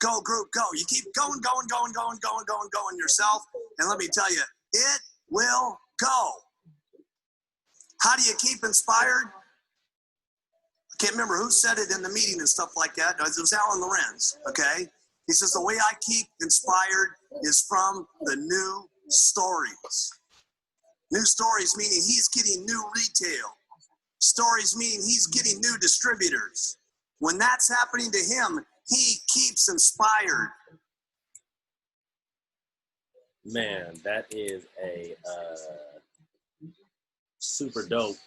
Go, group, go. You keep going yourself. And let me tell you, it will go. How do you keep inspired? I can't remember who said it in the meeting and stuff like that. It was Alan Lorenz, okay? He says, the way I keep inspired is from the new stories. New stories meaning he's getting new retail. Stories meaning he's getting new distributors. When that's happening to him, he keeps inspired. Man, that is a super dope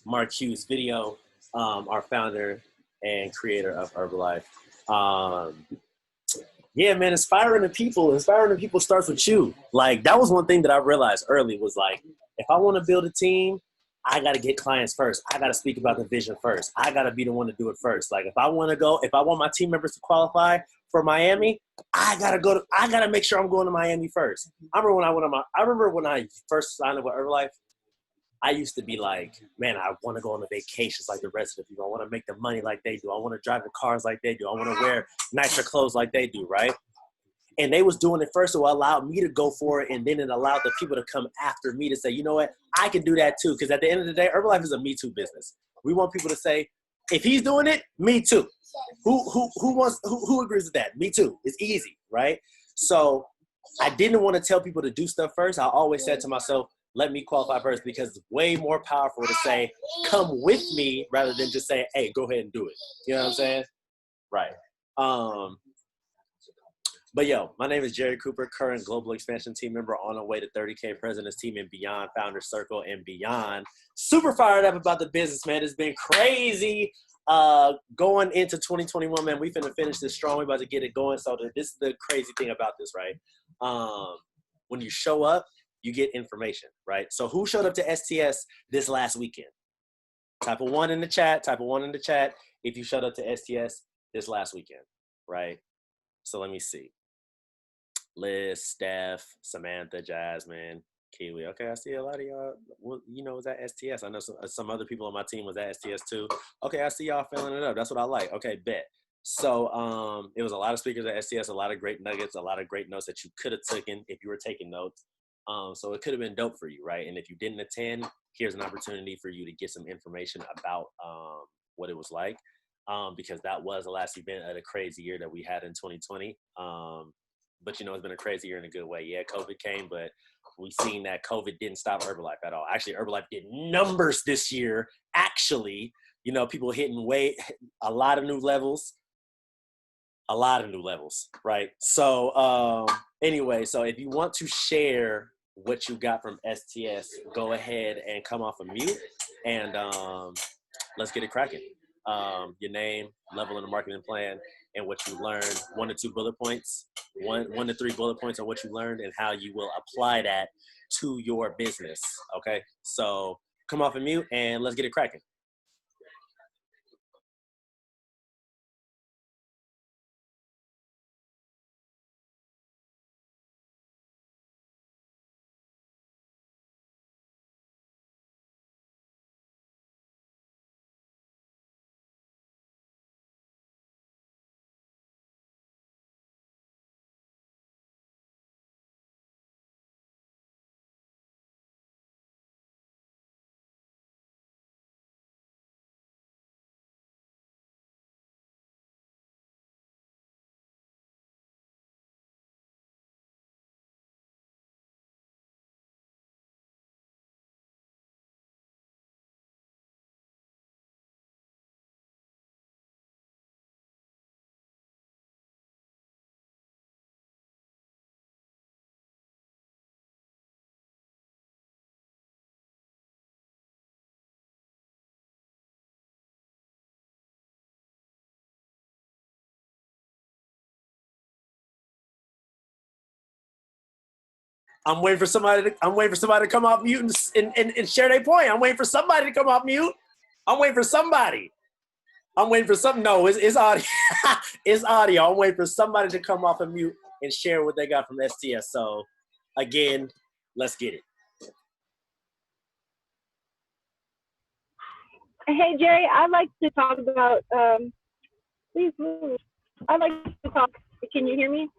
Mark Hughes video, our founder and creator of Herbalife. Yeah, man, inspiring the people starts with you. Like, that was one thing that I realized early was like, if I want to build a team, I got to get clients first. I got to speak about the vision first. I got to be the one to do it first. Like, if I want my team members to qualify for Miami, I got to make sure I'm going to Miami first. I remember when I first signed up with Herbalife, I used to be like, man, I want to go on the vacations like the rest of the people. I want to make the money like they do. I want to drive the cars like they do. I want to wear nicer clothes like they do, right? And they was doing it first, so it allowed me to go for it, and then it allowed the people to come after me to say, you know what, I can do that too. Because at the end of the day, Herbalife is a Me Too business. We want people to say, if he's doing it, me too. Who agrees with that? Me too. It's easy, right? So I didn't want to tell people to do stuff first. I always said to myself, let me qualify first, because it's way more powerful to say, come with me, rather than just say, hey, go ahead and do it. You know what I'm saying? Right. But yo, my name is Jerry Cooper, current global expansion team member on our way to 30K President's Team and beyond, Founder Circle and beyond. Super fired up about the business, man. It's been crazy. Going into 2021, man, we finna finish this strong. We about to get it going. So this is the crazy thing about this, right? When you show up, you get information, right? So who showed up to STS this last weekend? Type of one in the chat. If you showed up to STS this last weekend, right? So let me see. Liz, Steph, Samantha, Jasmine, Kiwi. Okay, I see a lot of y'all. Well, was at STS. I know some other people on my team was at STS too. Okay, I see y'all filling it up. That's what I like. Okay, bet. So it was a lot of speakers at STS, a lot of great nuggets, a lot of great notes that you could have taken if you were taking notes. So it could have been dope for you, right? And if you didn't attend, here's an opportunity for you to get some information about what it was like, because that was the last event of the crazy year that we had in 2020. But it's been a crazy year in a good way. Yeah, COVID came, but we've seen that COVID didn't stop Herbalife at all. Actually, Herbalife did numbers this year. Actually, people hitting a lot of new levels, right? So anyway, so if you want to share what you got from STS, go ahead and come off of mute, and let's get it cracking. Your name, level in the marketing plan, and what you learned. 1 to 2 bullet points, 1 to 3 bullet points on what you learned and how you will apply that to your business. Okay, so come off of mute and let's get it cracking. I'm waiting for somebody to come off mute and share their point. I'm waiting for somebody to come off mute. I'm waiting for somebody. No, it's audio. It's audio. I'm waiting for somebody to come off of mute and share what they got from STS. So again, let's get it. Hey Jerry, I'd like to talk about please move. I'd like to talk talk. Can you hear me?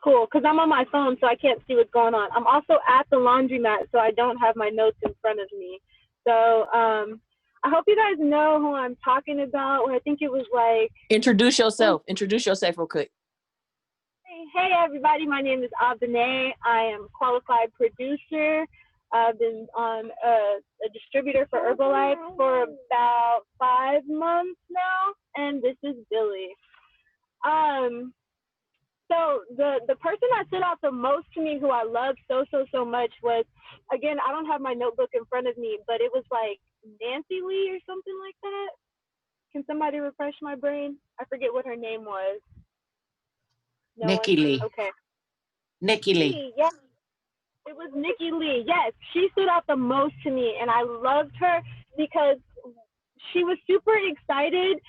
Cool, because I'm on my phone, so I can't see what's going on. I'm also at the laundromat, so I don't have my notes in front of me. So I hope you guys know who I'm talking about. I think it was like... Introduce yourself. Introduce yourself real quick. Hey everybody, my name is Abene. I am a qualified producer. I've been on a distributor for Herbalife for about 5 months now, and this is Billy. So the person that stood out the most to me, who I loved so much, was, again, I don't have my notebook in front of me, but it was like Nancy Lee or something like that. Can somebody refresh my brain? I forget what her name was. No Nikki one? Lee. Okay. Nikki Lee. Yes, it was Nikki Lee. Yes, she stood out the most to me, and I loved her because she was super excited,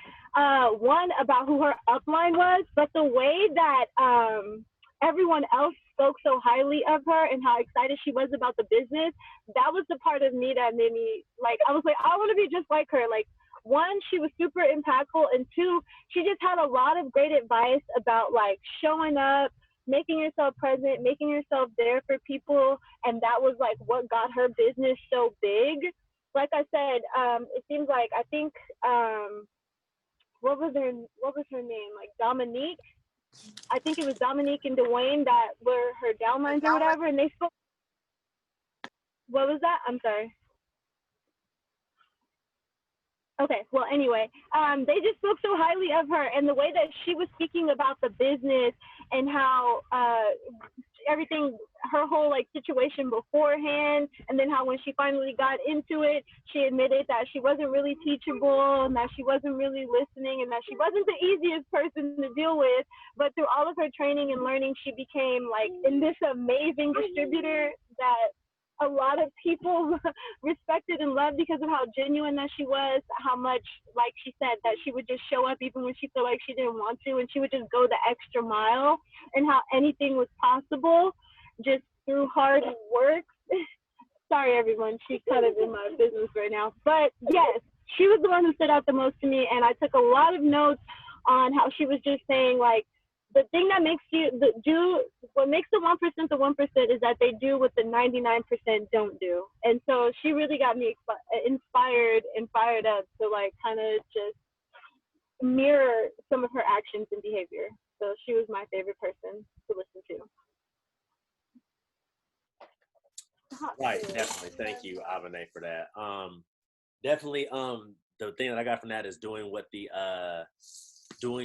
one, about who her upline was, but the way that everyone else spoke so highly of her and how excited she was about the business, that was the part of me that made me, like, I was like, I want to be just like her. Like, one, she was super impactful, and two, she just had a lot of great advice about, like, showing up, making yourself present, making yourself there for people, and that was, like, what got her business so big. Like I said, it seems like, I think, what was her name? Like Dominique. I think it was Dominique and Dwayne that were her downlines or whatever, and they spoke. What was that? I'm sorry. Okay, well, anyway, they just spoke so highly of her, and the way that she was speaking about the business and how everything, her whole like situation beforehand, and then how when she finally got into it, she admitted that she wasn't really teachable and that she wasn't really listening and that she wasn't the easiest person to deal with, but through all of her training and learning, she became like in this amazing distributor that a lot of people respected and loved because of how genuine that she was, how much, like she said, that she would just show up even when she felt like she didn't want to, and she would just go the extra mile, and how anything was possible just through hard work. Sorry, everyone, she's kind of in my business right now. But yes, she was the one who stood out the most to me, and I took a lot of notes on how she was just saying, like, the thing that makes what makes the 1% the 1% is that they do what the 99% don't do. And so she really got me inspired and fired up to like kind of just mirror some of her actions and behavior. So she was my favorite person to listen to. Right, definitely. Thank you, Avane, for that. Definitely. The thing that I got from that is doing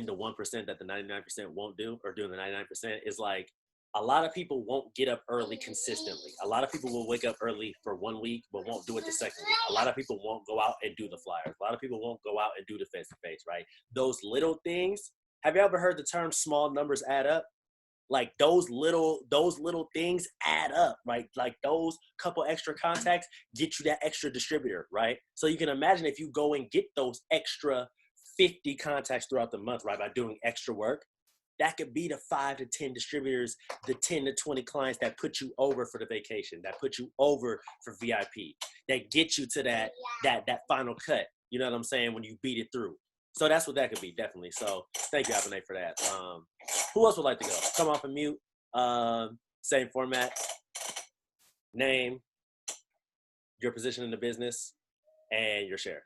the 1% that the 99% won't do, or doing the 99% is like, a lot of people won't get up early consistently. A lot of people will wake up early for 1 week, but won't do it the second week. A lot of people won't go out and do the flyers. A lot of people won't go out and do the face-to-face, right? Those little things. Have you ever heard the term small numbers add up? Like those little things add up, right? Like those couple extra contacts get you that extra distributor, right? So you can imagine if you go and get those extra 50 contacts throughout the month, right, by doing extra work, that could be the 5 to 10 distributors, the 10 to 20 clients that put you over for the vacation, that put you over for VIP, that get you to that final cut. You know what I'm saying? When you beat it through. So that's what that could be, definitely. So thank you, Abene, for that. Who else would like to go? Come off and mute. Same format. Name, your position in the business, and your share.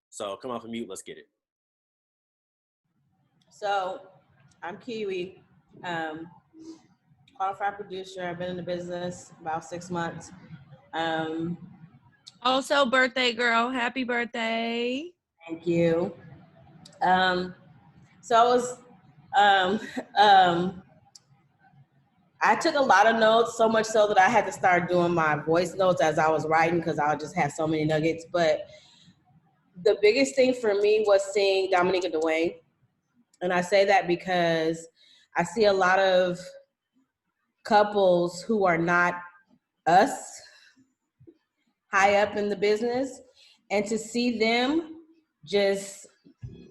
So come off and mute. Let's get it. So I'm Kiwi, qualified producer. I've been in the business about 6 months. Also, birthday girl, happy birthday. Thank you. So I was, I took a lot of notes, so much so that I had to start doing my voice notes as I was writing because I just had so many nuggets. But the biggest thing for me was seeing Dominique and Dwayne. And I say that because I see a lot of couples who are not us high up in the business, and to see them just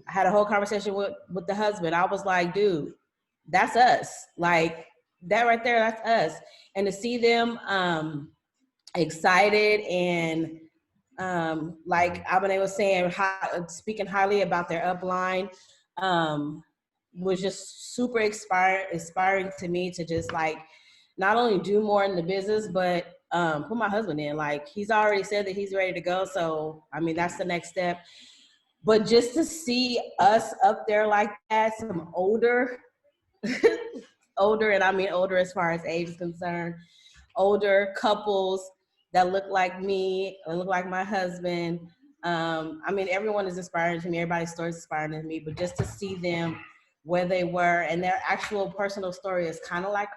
had a whole conversation with the husband. I was like, dude, that's us. Like that right there, that's us. And to see them excited and like Abene was saying, speaking highly about their upline, was just super inspiring to me to just like not only do more in the business, but put my husband in. Like he's already said that he's ready to go. So, I mean, that's the next step. But just to see us up there like that, some older, older, and I mean older as far as age is concerned, older couples that look like me, or look like my husband. I mean, everyone is inspiring to me. Everybody's story is inspiring to me, but just to see them where they were and their actual personal story is kind of like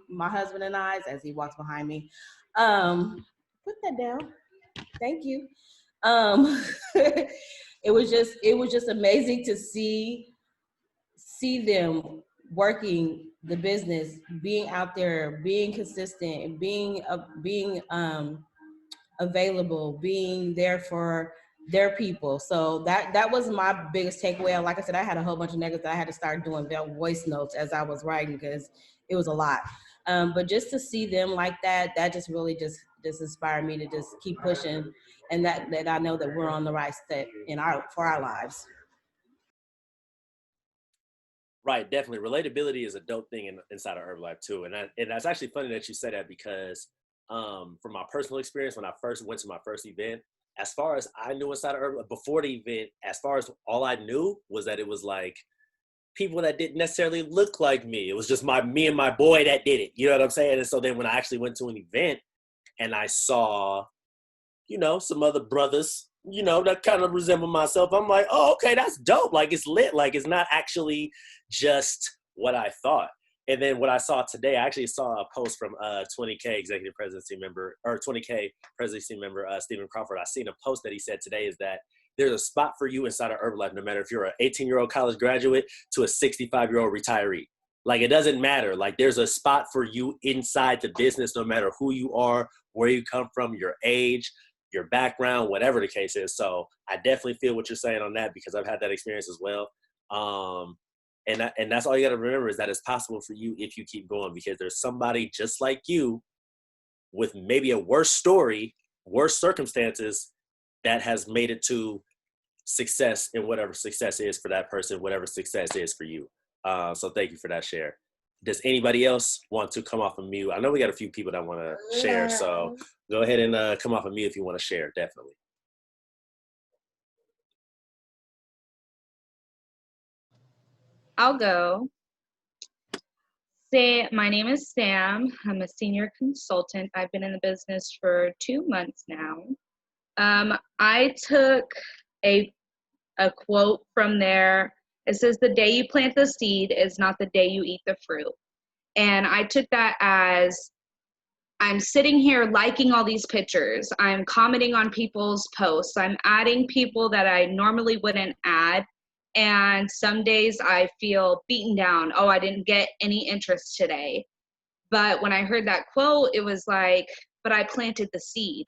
my husband and I's as he walks behind me. Put that down. Thank you. It was just amazing to see them working the business, being out there, being consistent, being available, being there for their people. So that was my biggest takeaway. Like I said, I had a whole bunch of negatives that I had to start doing voice notes as I was writing because it was a lot. But just to see them like that just really just inspired me to just keep pushing, and that I know that we're on the right step for our lives. Right, definitely. Relatability is a dope thing inside of Herbalife too, and that's actually funny that you said that because from my personal experience, when I first went to my first event, as far as I knew inside of Herbalife before the event, as far as all I knew was that it was like people that didn't necessarily look like me. It was just me and my boy that did it. You know what I'm saying? And so then when I actually went to an event and I saw, some other brothers, that kind of resemble myself, I'm like, oh, okay, that's dope. Like, it's lit. Like, it's not actually just what I thought. And then what I saw today, I actually saw a post from 20K executive presidency member, or 20K presidency member, Stephen Crawford. I seen a post that he said today is that there's a spot for you inside of Herbalife, no matter if you're an 18-year-old college graduate to a 65-year-old retiree. Like, it doesn't matter. Like, there's a spot for you inside the business, no matter who you are, where you come from, your age, your background, whatever the case is. So I definitely feel what you're saying on that because I've had that experience as well. And that's all you got to remember is that it's possible for you if you keep going, because there's somebody just like you with maybe a worse story, worse circumstances that has made it to success in whatever success is for that person, whatever success is for you. So thank you for that share. Does anybody else want to come off of mute? I know we got a few people that want to share, so go ahead and come off of mute if you want to share, definitely. I'll go. My name is Sam. I'm a senior consultant. I've been in the business for 2 months now. I took a quote from there. It says, "The day you plant the seed is not the day you eat the fruit." And I took that as I'm sitting here liking all these pictures. I'm commenting on people's posts. I'm adding people that I normally wouldn't add. And some days I feel beaten down. Oh, I didn't get any interest today. But when I heard that quote, it was like, but I planted the seed.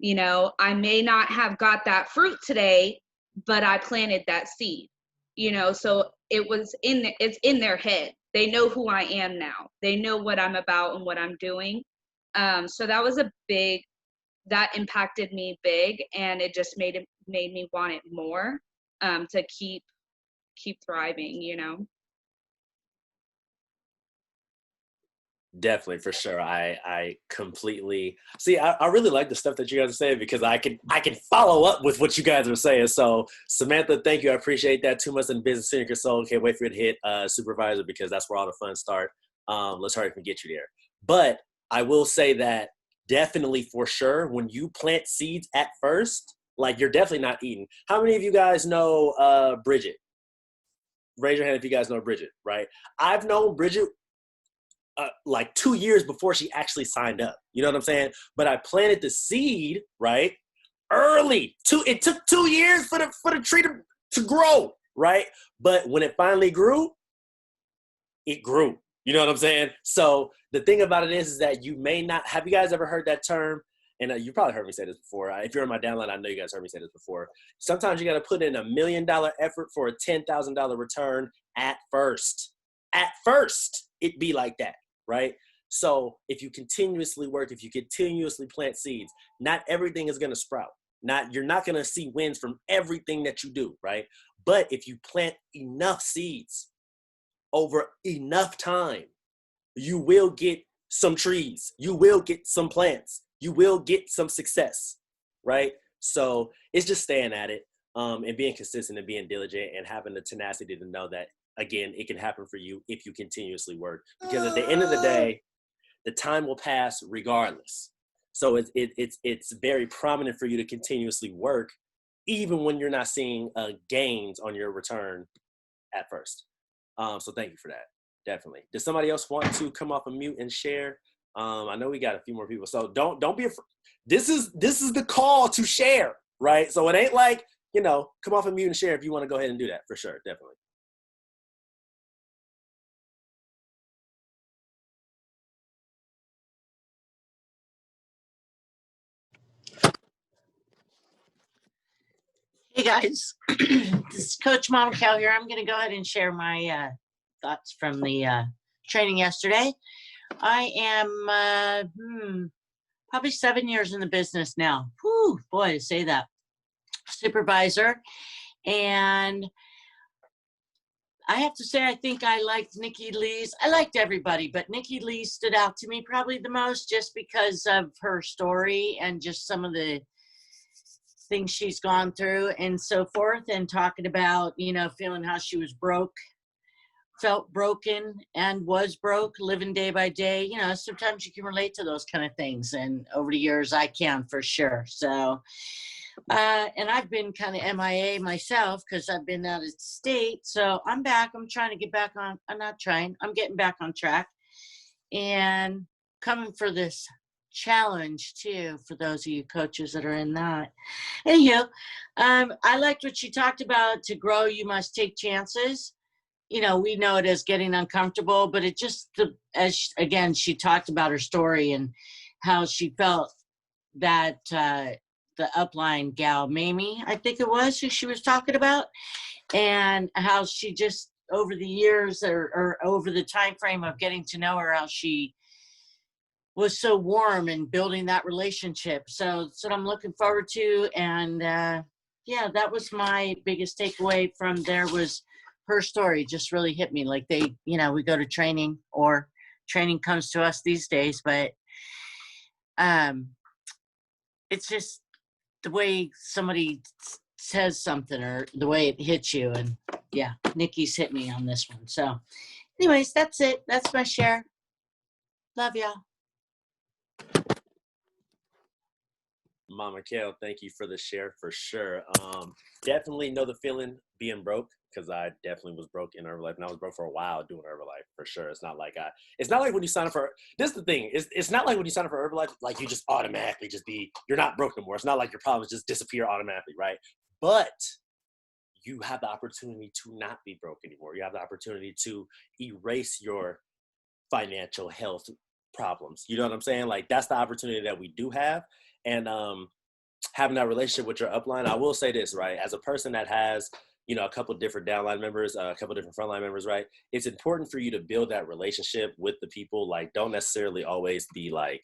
I may not have got that fruit today, but I planted that seed. So it's in their head. They know who I am now. They know what I'm about and what I'm doing. So that was that impacted me big, and it just made me want it more, to keep thriving. Definitely, for sure. I completely see. I really like the stuff that you guys are saying because I can follow up with what you guys are saying. So Samantha, thank you. I appreciate that. 2 months in business, senior consultant. Can't wait for you to hit supervisor because that's where all the fun start. Let's hurry up and get you there. But I will say that definitely for sure, when you plant seeds at first, like you're definitely not eating. How many of you guys know Bridget? Raise your hand if you guys know Bridget, right? I've known Bridget like 2 years before she actually signed up. You know what I'm saying? But I planted the seed, right? Early. It took 2 years for the tree to grow, right? But when it finally grew, it grew. You know what I'm saying? So the thing about it is that you may not, have you guys ever heard that term? And you probably heard me say this before. If you're in my downline, I know you guys heard me say this before. Sometimes you got to put in $1 million effort for a $10,000 return at first. At first, it be like that, right? So if you continuously work, if you continuously plant seeds, not everything is going to sprout. You're not going to see wins from everything that you do, right? But if you plant enough seeds, over enough time, you will get some trees, you will get some plants, you will get some success, right? So it's just staying at it, and being consistent and being diligent and having the tenacity to know that, again, it can happen for you if you continuously work. Because at the end of the day, the time will pass regardless. So it's very prominent for you to continuously work, even when you're not seeing gains on your return at first. So thank you for that. Definitely. Does somebody else want to come off a mute and share? I know we got a few more people, so don't be afraid. This is the call to share, right? So it ain't like, come off a mute and share if you want to go ahead and do that, for sure, definitely. Hey guys, this is Coach Mama Cal here. I'm going to go ahead and share my thoughts from the training yesterday. I am probably 7 years in the business now. Whew, boy, to say that. Supervisor. And I have to say, I think I liked Nikki Lee's. I liked everybody, but Nikki Lee stood out to me probably the most just because of her story and just some of the things she's gone through and so forth, and talking about, feeling how she was broke, felt broken and was broke, living day by day. Sometimes you can relate to those kind of things. And over the years, I can for sure. So, and I've been kind of MIA myself because I've been out of state. So I'm back. I'm trying to get back on. I'm not trying. I'm getting back on track and coming for this challenge too, for those of you coaches that are in that. Anyhow, I liked what she talked about. To grow, you must take chances. We know it as getting uncomfortable, but it just, again, she talked about her story and how she felt that the upline gal, Mamie, I think it was, who she was talking about, and how she just, over the years or over the time frame of getting to know her, how she was so warm and building that relationship. So that's what I'm looking forward to. And that was my biggest takeaway from there, was her story just really hit me. Like we go to training, or training comes to us these days, but it's just the way somebody says something or the way it hits you. And yeah, Nikki's hit me on this one. So anyways, that's it. That's my share. Love y'all. Mama Kale, thank you for the share, for sure. Definitely know the feeling being broke, because I definitely was broke in Herbalife, and I was broke for a while doing Herbalife, for sure. It's not like when you sign up for, this is the thing, it's not like when you sign up for Herbalife, like you just automatically you're not broke no more. It's not like your problems just disappear automatically, right? But you have the opportunity to not be broke anymore. You have the opportunity to erase your financial health problems. You know what I'm saying? Like, that's the opportunity that we do have. And having that relationship with your upline, I will say this, right? As a person that has, a couple of different downline members, a couple of different frontline members, right? It's important for you to build that relationship with the people. Like, don't necessarily always be like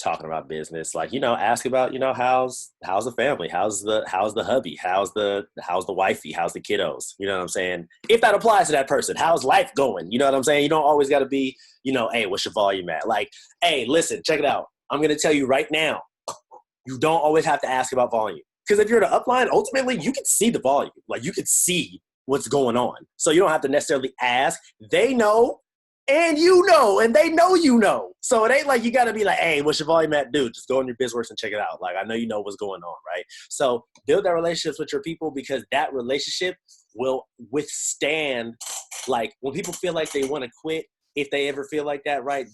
talking about business. Like, ask about, how's the family? How's the hubby? How's the wifey? How's the kiddos? You know what I'm saying? If that applies to that person, how's life going? You know what I'm saying? You don't always got to be, hey, what's your volume at? Like, hey, listen, check it out. I'm going to tell you right now, you don't always have to ask about volume. Because if you're the upline, ultimately, you can see the volume. Like, you can see what's going on. So you don't have to necessarily ask. They know, and and they know. So it ain't like you got to be like, hey, what's your volume at? Dude, just go in your BizWorks and check it out. Like, I know you know what's going on, right? So build that relationships with your people, because that relationship will withstand, like, when people feel like they want to quit, if they ever feel like that, right?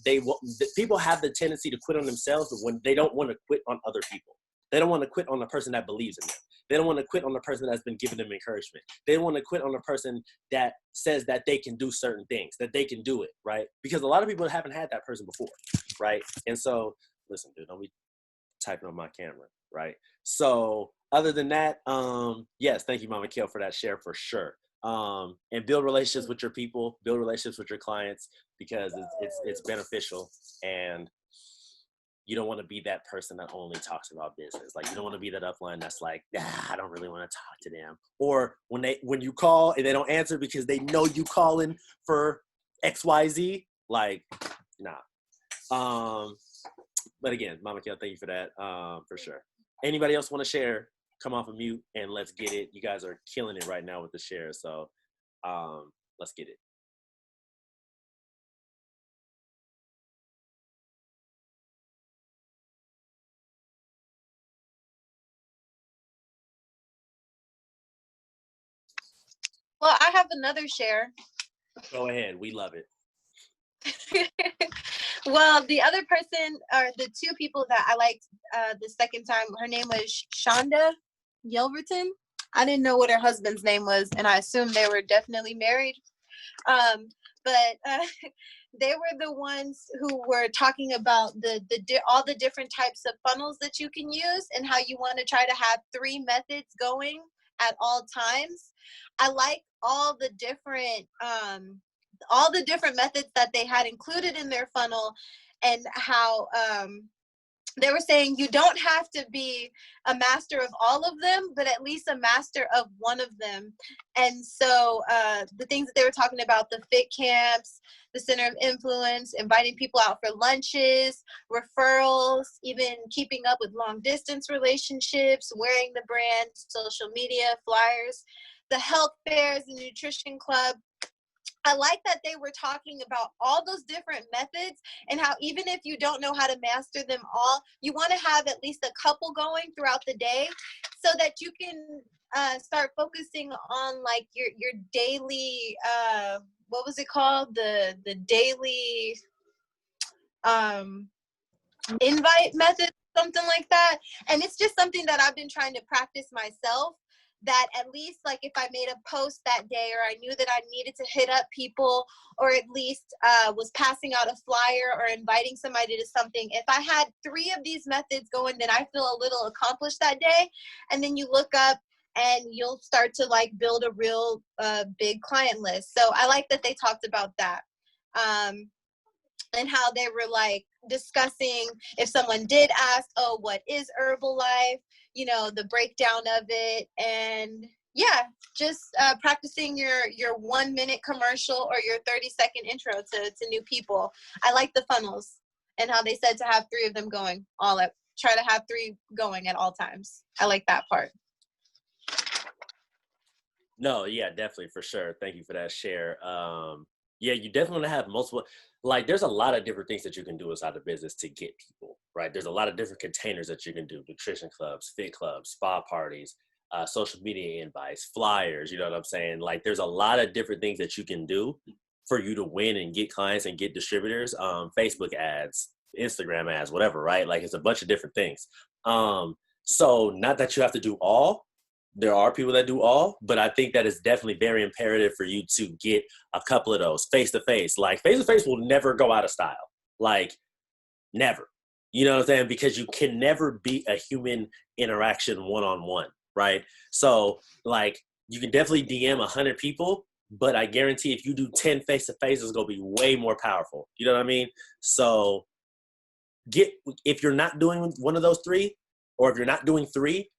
People have the tendency to quit on themselves, but when they don't want to quit on other people. They don't want to quit on the person that believes in them. They don't want to quit on the person that's been giving them encouragement. They don't want to quit on the person that says that they can do certain things, that they can do it, right? Because a lot of people haven't had that person before, right? And so, listen, dude, don't be typing on my camera, right? So other than that, yes, thank you, Mama Kale, for that share, for sure. And build relationships with your people, build relationships with your clients, because it's beneficial. And you don't want to be that person that only talks about business. Like, you don't want to be that upline that's like, I don't really want to talk to them. Or when you call and they don't answer because they know you calling for XYZ, like, nah. But again, Mama Kel, thank you for that, for sure. Anybody else want to share? Come off of mute and let's get it. You guys are killing it right now with the share, so let's get it. Well, I have another share. Go ahead. We love it. Well, the other person, or the two people that I liked the second time, her name was Shonda Yelverton. I didn't know what her husband's name was, and I assumed they were definitely married. But they were the ones who were talking about all the different types of funnels that you can use, and how you want to try to have 3 methods going at all times. I like all the different methods that they had included in their funnel, and how they were saying you don't have to be a master of all of them, but at least a master of one of them. And so the things that they were talking about, the fit camps, the center of influence, inviting people out for lunches, referrals, even keeping up with long distance relationships, wearing the brand, social media, flyers, the health fairs, the nutrition club. I like that they were talking about all those different methods, and how even if you don't know how to master them all, you want to have at least a couple going throughout the day, so that you can start focusing on like your daily what was it called, the daily invite method, something like that. And it's just something that I've been trying to practice myself, that at least like if I made a post that day, or I knew that I needed to hit up people, or at least was passing out a flyer or inviting somebody to something, if I had 3 of these methods going, then I feel a little accomplished that day. And then you look up and you'll start to like build a real big client list. So I like that they talked about that. And how they were like discussing, if someone did ask, oh, what is Herbalife? You know, the breakdown of it. And yeah, just practicing your 1-minute commercial or your 30-second intro to new people. I like the funnels, and how they said to have 3 of them going try to have 3 going at all times. I like that part. No, yeah, definitely, for sure. Thank you for that share. Yeah, you definitely want to have multiple, like there's a lot of different things that you can do inside the business to get people, right? There's a lot of different containers that you can do: nutrition clubs, fit clubs, spa parties, social media invites, flyers, you know what I'm saying? Like there's a lot of different things that you can do for you to win and get clients and get distributors, Facebook ads, Instagram ads, whatever, right? Like it's a bunch of different things. So not that you have to do all. There are people that do all, but I think that it's definitely very imperative for you to get a couple of those face-to-face. Like face-to-face will never go out of style. Like never. You know what I'm saying? Because you can never beat a human interaction one-on-one, right? So like you can definitely DM 100 people, but I guarantee if you do 10 face-to-face, it's going to be way more powerful. You know what I mean? So if you're not doing one of those 3, or if you're not doing 3,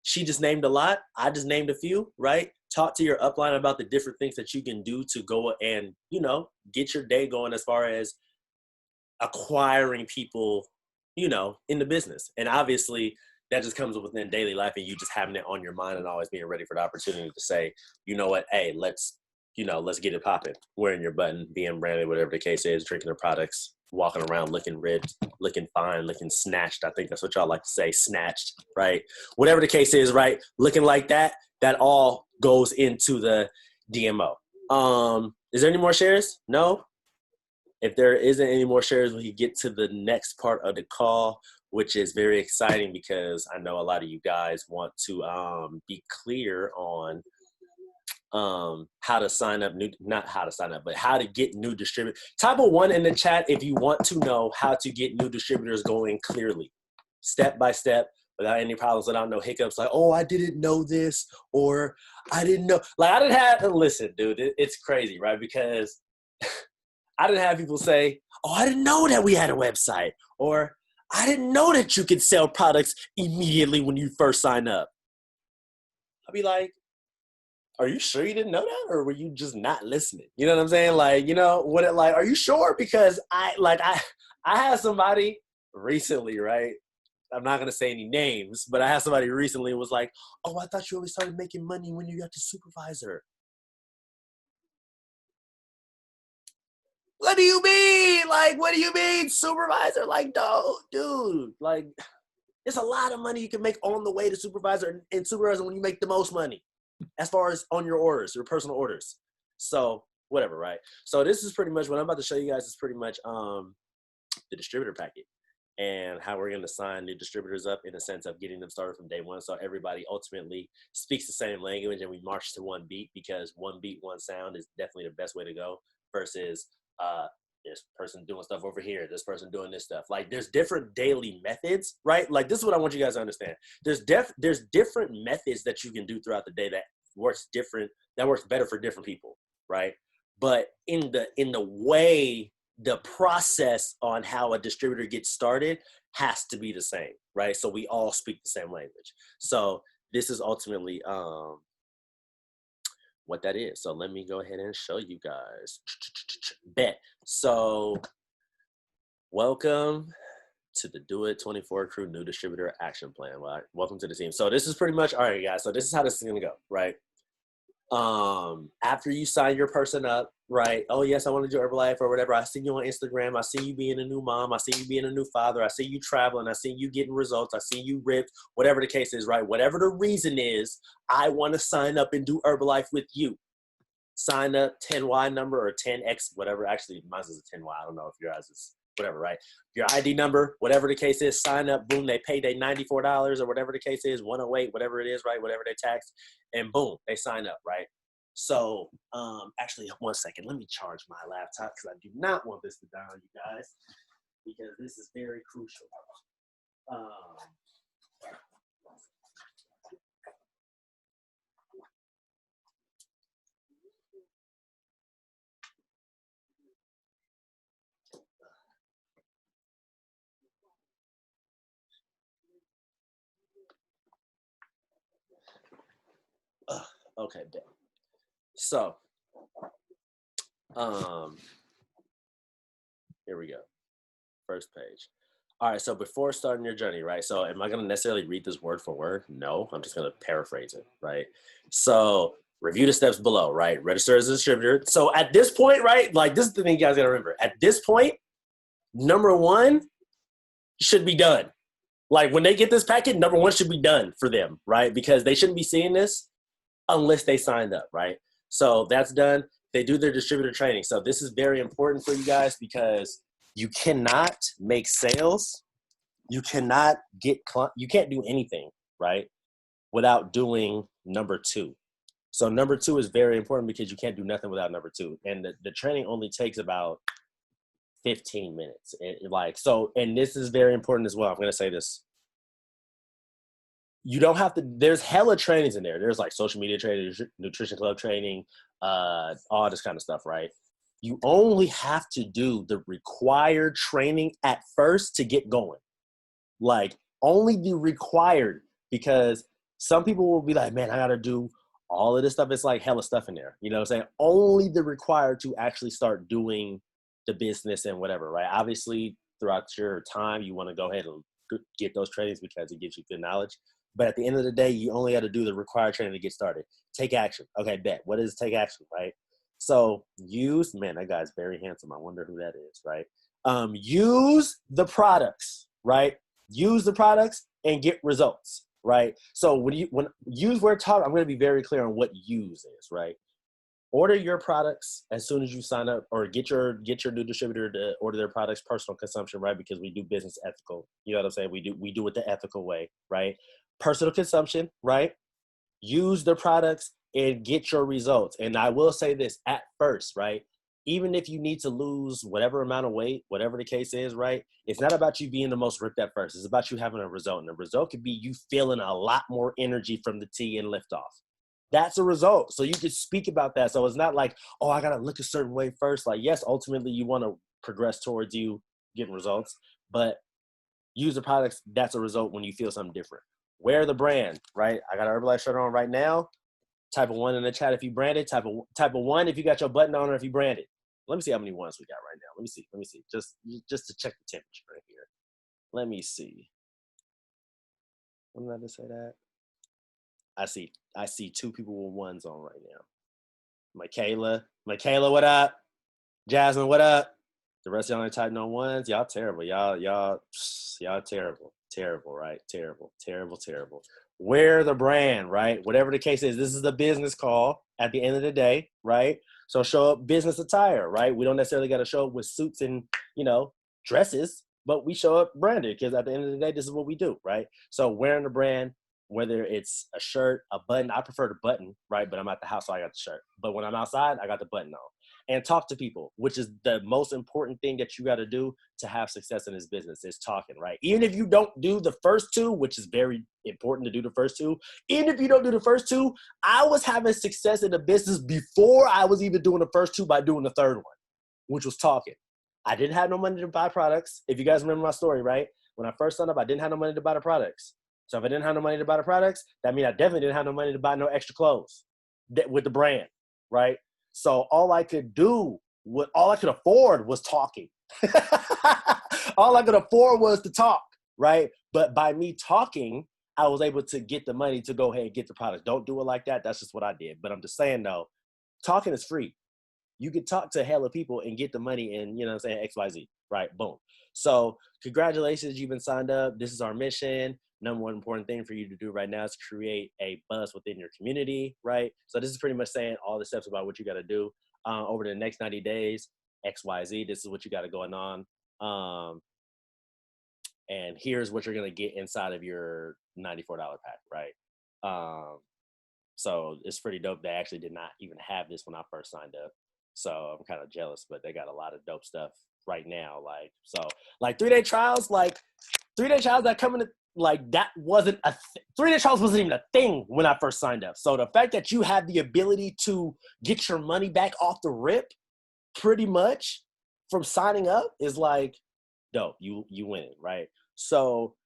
she just named a lot. I just named a few, right? Talk to your upline about the different things that you can do to go and, you know, get your day going as far as acquiring people, you know, in the business. And obviously that just comes within daily life, and you just having it on your mind and always being ready for the opportunity to say, you know what, hey, let's get it popping. Wearing your button, being branded, whatever the case is, drinking their products, walking around looking ripped, looking fine, looking snatched. I think that's what y'all like to say, snatched, right? Whatever the case is, right? Looking like that all goes into the DMO. Is there any more shares? No? If there isn't any more shares, we get to the next part of the call, which is very exciting because I know a lot of you guys want to be clear on how to sign up not how to sign up, but how to get new distributors. Type a 1 in the chat if you want to know how to get new distributors going clearly, step by step, without any problems, without no hiccups. Like, oh, I didn't know this, or I didn't know. Like I didn't have to listen, dude. It's crazy, right? Because I didn't have people say, oh, I didn't know that we had a website, or I didn't know that you could sell products immediately when you first sign up. I'll be like, are you sure you didn't know that? Or were you just not listening? You know what I'm saying? Like, you know, are you sure? Because I had somebody recently, right? I'm not going to say any names, but I had somebody recently who was like, oh, I thought you only started making money when you got the supervisor. What do you mean? Like, what do you mean, supervisor? Like, no, dude, like, there's a lot of money you can make on the way to supervisor and supervisor when you make the most money as far as on your orders, your personal orders. So whatever, right? So this is pretty much what I'm about to show you guys is pretty much the distributor packet and how we're going to sign new distributors up in the sense of getting them started from day one. So everybody ultimately speaks the same language and we march to one beat, because one beat, one sound is definitely the best way to go versus this person doing stuff over here, this person doing this stuff. Like, there's different daily methods, right? Like, this is what I want you guys to understand. There's different methods that you can do throughout the day that works better for different people, right? But in the way, the process on how a distributor gets started has to be the same, right? So we all speak the same language. So this is ultimately what that is. So let me go ahead and show you guys. Bet. So welcome to the Do It 24 Crew New Distributor Action Plan. Well, welcome to the team. So this is pretty much, all right, guys. So this is how this is going to go, right? After you sign your person up, right? Oh, yes, I want to do Herbalife or whatever. I see you on Instagram. I see you being a new mom. I see you being a new father. I see you traveling. I see you getting results. I see you ripped, whatever the case is, right? Whatever the reason is, I want to sign up and do Herbalife with you. Sign up, 10Y number or 10X, whatever. Actually, mine is a 10Y. I don't know if yours is whatever, right? Your ID number, whatever the case is, sign up, boom, they pay their $94 or whatever the case is, 108, whatever it is, right? Whatever they tax, and boom, they sign up, right? So, actually, one second, let me charge my laptop because I do not want this to die on you guys because this is very crucial. Okay, bet. So, here we go. First page. All right, so before starting your journey, right? So am I going to necessarily read this word for word? No, I'm just going to paraphrase it, right? So review the steps below, right? Register as a distributor. So at this point, right? Like, this is the thing you guys got to remember. At this point, number one should be done. Like, when they get this packet, number one should be done for them, right? Because they shouldn't be seeing this unless they signed up, right? So that's done. They do their distributor training. So this is very important for you guys because you cannot make sales. You cannot you can't do anything, right, without doing number two. So number two is very important because you can't do nothing without number two. And the training only takes about 15 minutes. And this is very important as well. I'm going to say this. You don't have to, there's hella trainings in there. There's like social media training, nutrition club training, all this kind of stuff, right? You only have to do the required training at first to get going. Like, only the required, because some people will be like, man, I got to do all of this stuff. It's like hella stuff in there. You know what I'm saying? Only the required to actually start doing the business and whatever, right? Obviously, throughout your time, you want to go ahead and get those trainings because it gives you good knowledge. But at the end of the day, you only got to do the required training to get started. Take action. Okay, bet. What is take action, right? So man, that guy's very handsome. I wonder who that is, right? Use the products, right? Use the products and get results, right? So when use we're talking, I'm going to be very clear on what use is, right? Order your products as soon as you sign up, or get your new distributor to order their products, personal consumption, right? Because we do business ethical. You know what I'm saying? We do it the ethical way, right? Personal consumption, right? Use the products and get your results. And I will say this at first, right? Even if you need to lose whatever amount of weight, whatever the case is, right? It's not about you being the most ripped at first. It's about you having a result. And the result could be you feeling a lot more energy from the tea and lift off. That's a result. So you can speak about that. So it's not like, oh, I got to look a certain way first. Like, yes, ultimately you want to progress towards you getting results, but Use the products. That's a result when you feel something different. Wear the brand, right? I got an Herbalife shirt on right now. Type of 1 in the chat if you brand it. Type of 1 if you got your button on or if you brand it. Let me see how many ones we got right now. Let me see. Just to check the temperature right here. Let me see. When did I just say that? I see 2 people with 1s on right now. Michaela, what up? Jasmine, what up? The rest of y'all ain't typing on 1s. Y'all terrible. Y'all terrible, right? Terrible. Wear the brand, right? Whatever the case is, this is a business call at the end of the day, right? So show up business attire, right? We don't necessarily got to show up with suits and, dresses, but we show up branded because at the end of the day, this is what we do, right? So wearing the brand, whether it's a shirt, a button, I prefer the button, right? But I'm at the house, so I got the shirt. But when I'm outside, I got the button on. And talk to people, which is the most important thing that you got to do to have success in this business is talking, right? Even if you don't do the first 2, which is very important to do the first 2, even if you don't do the first 2, I was having success in the business before I was even doing the first 2 by doing the third one, which was talking. I didn't have no money to buy products. If you guys remember my story, right? When I first signed up, I didn't have no money to buy the products. So if I didn't have no money to buy the products, that means I definitely didn't have no money to buy no extra clothes with the brand, right? So all I could afford was talking. All I could afford was to talk, right? But by me talking, I was able to get the money to go ahead and get the product. Don't do it like that. That's just what I did. But I'm just saying, though, talking is free. You can talk to a hell of people and get the money and, XYZ, right? Boom. So congratulations, you've been signed up. This is our mission. Number one important thing for you to do right now is create a buzz within your community, right? So this is pretty much saying all the steps about what you got to do over the next 90 days, XYZ. This is what you got going on. And here's what you're going to get inside of your $94 pack, right? So it's pretty dope. They actually did not even have this when I first signed up. So I'm kind of jealous, but they got a lot of dope stuff right now. Like 3-day trials, that come in, that wasn't 3-day trials wasn't even a thing when I first signed up. So the fact that you have the ability to get your money back off the rip pretty much from signing up is like dope. You winning, right? So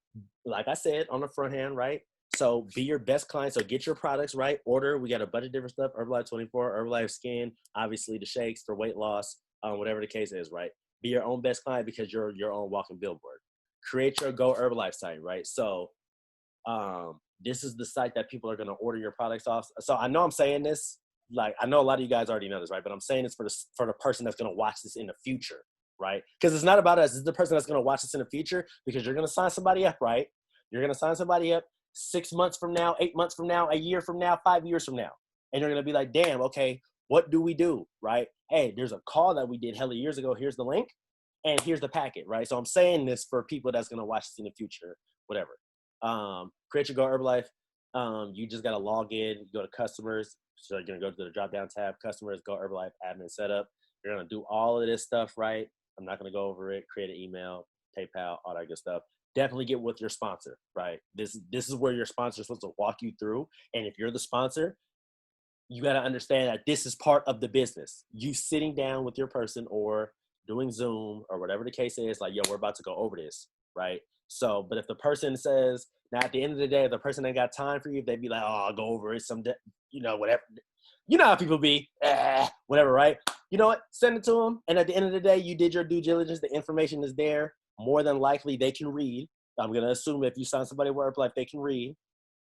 like I said on the front hand, right? So be your best client. So get your products right. Order. We got a bunch of different stuff. Herbalife 24, Herbalife Skin, obviously the shakes for weight loss, whatever the case is, right? Be your own best client because you're your own walking billboard. Create your Go Herbalife site, right? So this is the site that people are going to order your products off. So I know I'm saying this, like I know a lot of you guys already know this, right? But I'm saying this for the person that's going to watch this in the future, right? Because it's not about us. It's the person that's going to watch this in the future because you're going to sign somebody up, right? You're going to sign somebody up 6 months from now, 8 months from now, a year from now, 5 years from now. And you're going to be like, damn, okay, what do we do, right? Hey, there's a call that we did hella years ago. Here's the link. And here's the packet, right? So I'm saying this for people that's going to watch this in the future, whatever. Create your Go Herbalife. You just got to log in, go to customers. So you're going to go to the drop-down tab, customers, Go Herbalife, admin setup. You're going to do all of this stuff, right? I'm not going to go over it. Create an email, PayPal, all that good stuff. Definitely get with your sponsor, right? This is where your sponsor is supposed to walk you through. And if you're the sponsor, you got to understand that this is part of the business. You sitting down with your person or doing Zoom or whatever the case is, like, yo, we're about to go over this, right? So, but if the person says, now at the end of the day, if the person ain't got time for you, if they be like, oh, I'll go over it someday, whatever. You know how people be, whatever, right? You know what? Send it to them. And at the end of the day, you did your due diligence. The information is there. More than likely, they can read. I'm going to assume if you sign somebody with Herbalife, they can read.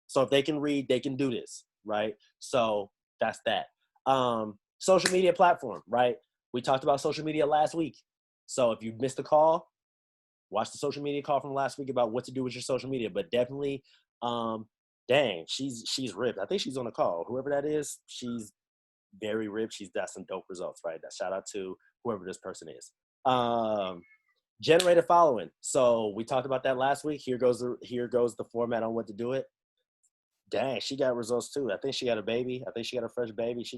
So if they can read, they can do this, right? So that's that. Social media platform, right? We talked about social media last week. So if you missed the call, watch the social media call from last week about what to do with your social media. But definitely, dang, she's ripped. I think she's on the call. Whoever that is, she's very ripped. She's got some dope results, right? That shout out to whoever this person is. Generate a following. So we talked about that last week. Here goes the format on what to do it. Dang, she got results too. I think she got a baby. I think she got a fresh baby.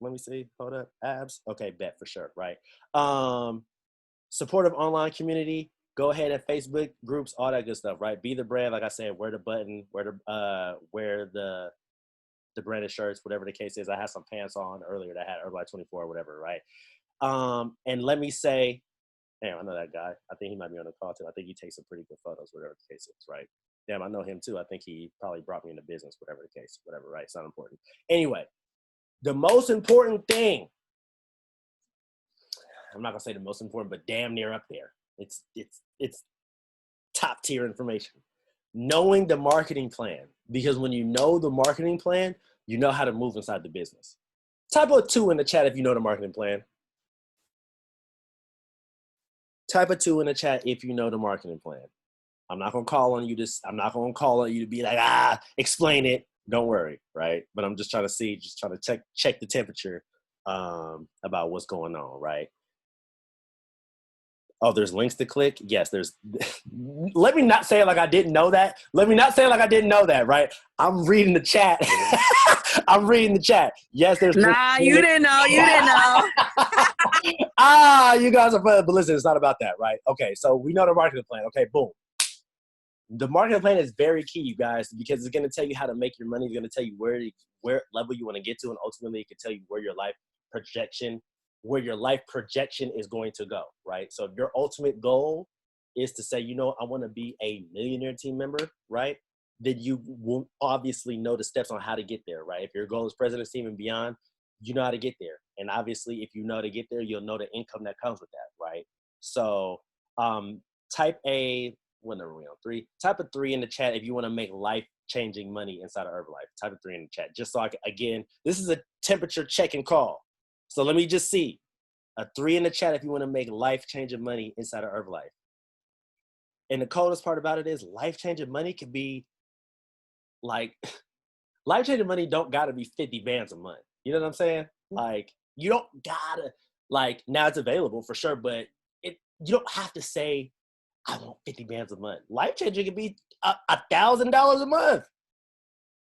Let me see. Hold up. Abs. Okay, bet for sure. Right. Supportive online community. Go ahead and Facebook groups, all that good stuff, right? Be the brand. Like I said, wear the button, wear the branded shirts, whatever the case is. I had some pants on earlier that had Herbalife 24 or whatever, right? And let me say, Damn, I know that guy. I think he might be on the call too. I think he takes some pretty good photos, whatever the case is, right? Damn, I know him too. I think he probably brought me into business, whatever the case, whatever, right? It's not important. Anyway, the most important thing, I'm not gonna say the most important, but damn near up there. It's top tier information. Knowing the marketing plan, because when you know the marketing plan, you know how to move inside the business. Type a 2 in the chat if you know the marketing plan. Type a 2 in the chat if you know the marketing plan. I'm not gonna call on you to be like, explain it. Don't worry, right? But I'm just trying to check the temperature about what's going on, right? Oh, there's links to click. Yes, there's. Let me not say it like I didn't know that. Right? I'm reading the chat. I'm reading the chat. Yes, there's. Nah, you didn't know. You didn't know. You guys are fun. But listen, it's not about that, right? Okay, so we know the marketing plan. Okay, boom. The marketing plan is very key, you guys, because it's going to tell you how to make your money. It's going to tell you where level you want to get to, and ultimately it can tell you where your life projection is going to go, right? So if your ultimate goal is to say, I want to be a millionaire team member, right? Then you will obviously know the steps on how to get there, right? If your goal is president's team and beyond, you know how to get there. And obviously, if you know how to get there, you'll know the income that comes with that, right? So type a, what number are we on? 3? Type a 3 in the chat if you want to make life-changing money inside of Herbalife. Type a 3 in the chat. Just so again, this is a temperature check and call. So let me just see. A 3 in the chat if you want to make life-changing money inside of Herbalife. And the coolest part about it is life-changing money can be like, life-changing money don't got to be 50 bands a month. You know what I'm saying? Like, you don't gotta, like, now it's available for sure, but you don't have to say, I want 50 bands a month. Life-changing can be $1,000 a month.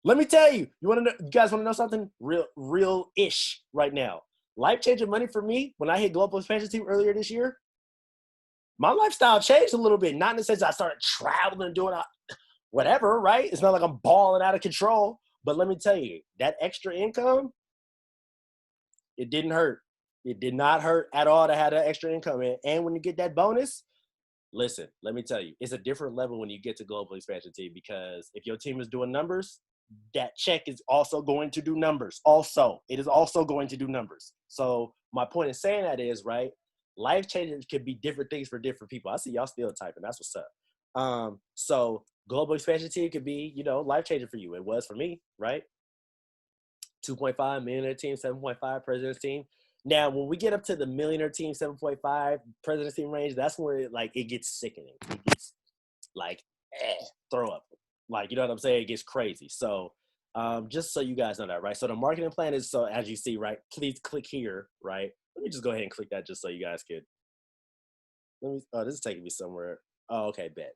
Let me tell you, you guys want to know something real-ish right now? Life-changing money for me, when I hit Global Expansion Team earlier this year, my lifestyle changed a little bit. Not in the sense I started traveling and doing whatever, right? It's not like I'm balling out of control. But let me tell you, that extra income, it didn't hurt. It did not hurt at all to have that extra income. And when you get that bonus, listen, let me tell you, it's a different level when you get to Global Expansion Team, because if your team is doing numbers, that check is also going to do numbers. It is also going to do numbers. So my point in saying that is, right, life changes could be different things for different people. I see y'all still typing. That's what's up. So Global Expansion Team could be, life changing for you. It was for me, right? 2.5 millionaire team, 7.5 president's team. Now, when we get up to the millionaire team, 7.5 president's team range, that's where it gets sickening. It gets like throw up. Like, you know what I'm saying? It gets crazy. So just so you guys know that, right? So the marketing plan is, so as you see, right, please click here, right? Let me just go ahead and click that just so you guys could. This is taking me somewhere. Oh, okay, bet.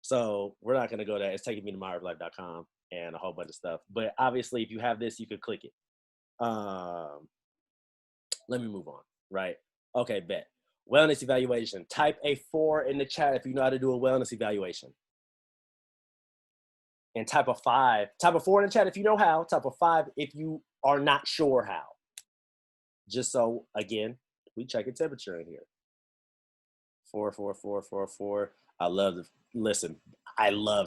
So we're not going to go there. It's taking me to myherbalife.com and a whole bunch of stuff. But obviously, if you have this, you could click it. Let me move on, right? Okay, bet. Wellness evaluation. Type a 4 in the chat if you know how to do a wellness evaluation. And type a 5. Type a 4 in the chat if you know how. Type a 5 if you are not sure how. Just so, again, we check a temperature in here. 4, 4, 4, 4, 4. I love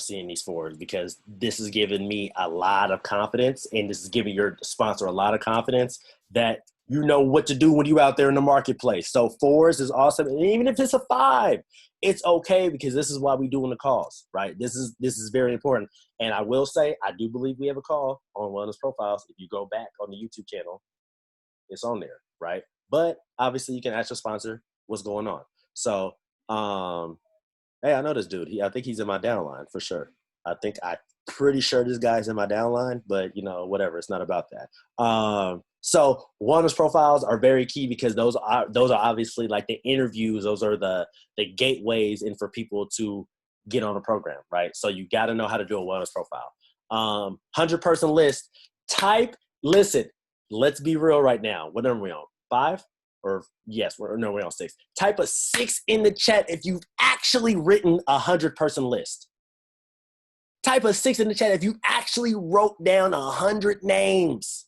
seeing these 4s because this is giving me a lot of confidence, and this is giving your sponsor a lot of confidence that you know what to do when you're out there in the marketplace. So 4s is awesome. And even if it's a 5, it's okay, because this is why we doing the calls, right? This is very important. And I will say, I do believe we have a call on Wellness Profiles. If you go back on the YouTube channel, it's on there, right? But obviously you can ask your sponsor what's going on. So, hey, I know this dude. I think he's in my downline for sure. I'm pretty sure this guy's in my downline, but whatever. It's not about that. So wellness profiles are very key, because those are obviously like the interviews. Those are the gateways in for people to get on a program, right? So you got to know how to do a wellness profile. 100-person list. Listen, let's be real right now. What number are we on? 5? Or yes, we're on 6. Type a 6 in the chat if you've actually written 100-person list. Type a 6 in the chat if you actually wrote down 100 names.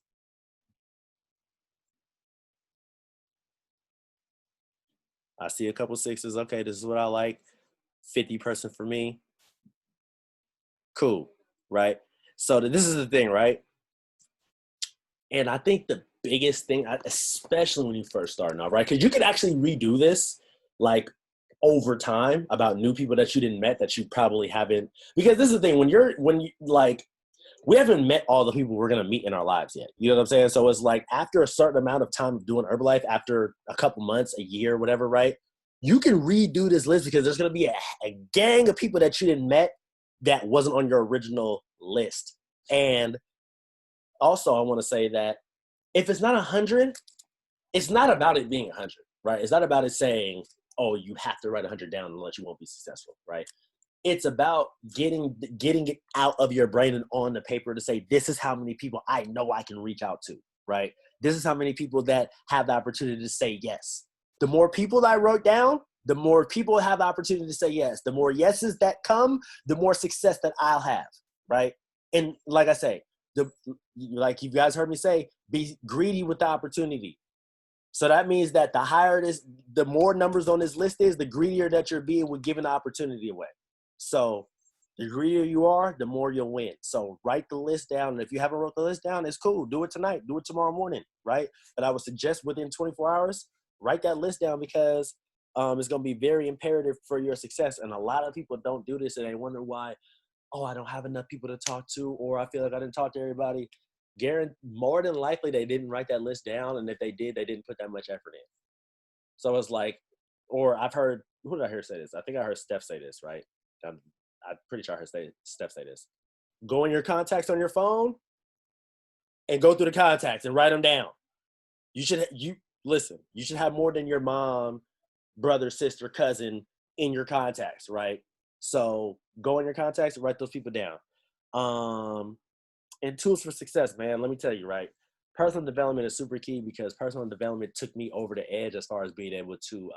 I see a couple sixes. Okay, this is what I like. 50% for me. Cool, right? So this is the thing, right? And I think the biggest thing, especially when you first start out, right? Because you could actually redo this, like, over time about new people that you didn't met that you probably haven't. Because this is the thing, when you like, we haven't met all the people we're gonna meet in our lives yet. You know what I'm saying? So it's like after a certain amount of time of doing Herbalife, after a couple months, a year, whatever, right? You can redo this list because there's gonna be a gang of people that you didn't met that wasn't on your original list. And also, I want to say that if it's not 100, it's not about it being 100, right? It's not about it saying, oh, you have to write 100 down unless you won't be successful, right? It's about getting it out of your brain and on the paper to say, this is how many people I know I can reach out to, right? This is how many people that have the opportunity to say yes. The more people that I wrote down, the more people have the opportunity to say yes. The more yeses that come, the more success that I'll have, right? And like I say, like you guys heard me say, be greedy with the opportunity. So that means that the higher it is, the more numbers on this list is, the greedier that you're being with giving the opportunity away. So the greedier you are, the more you'll win. So write the list down. And if you haven't wrote the list down, it's cool. Do it tonight. Do it tomorrow morning, right? But I would suggest within 24 hours, write that list down because it's going to be very imperative for your success. And a lot of people don't do this and they wonder why, oh, I don't have enough people to talk to, or I feel like I didn't talk to everybody. More than likely they didn't write that list down, and if they did, they didn't put that much effort in. So it's like, or I've heard, who did I hear say this? I think I heard Steph say this, right? I'm pretty sure I heard Steph say this. Go in your contacts on your phone and go through the contacts and write them down. You should have more than your mom, brother, sister, cousin in your contacts, right? So go in your contacts and write those people down. And tools for success, man, let me tell you, right? Personal development is super key because personal development took me over the edge as far as being able to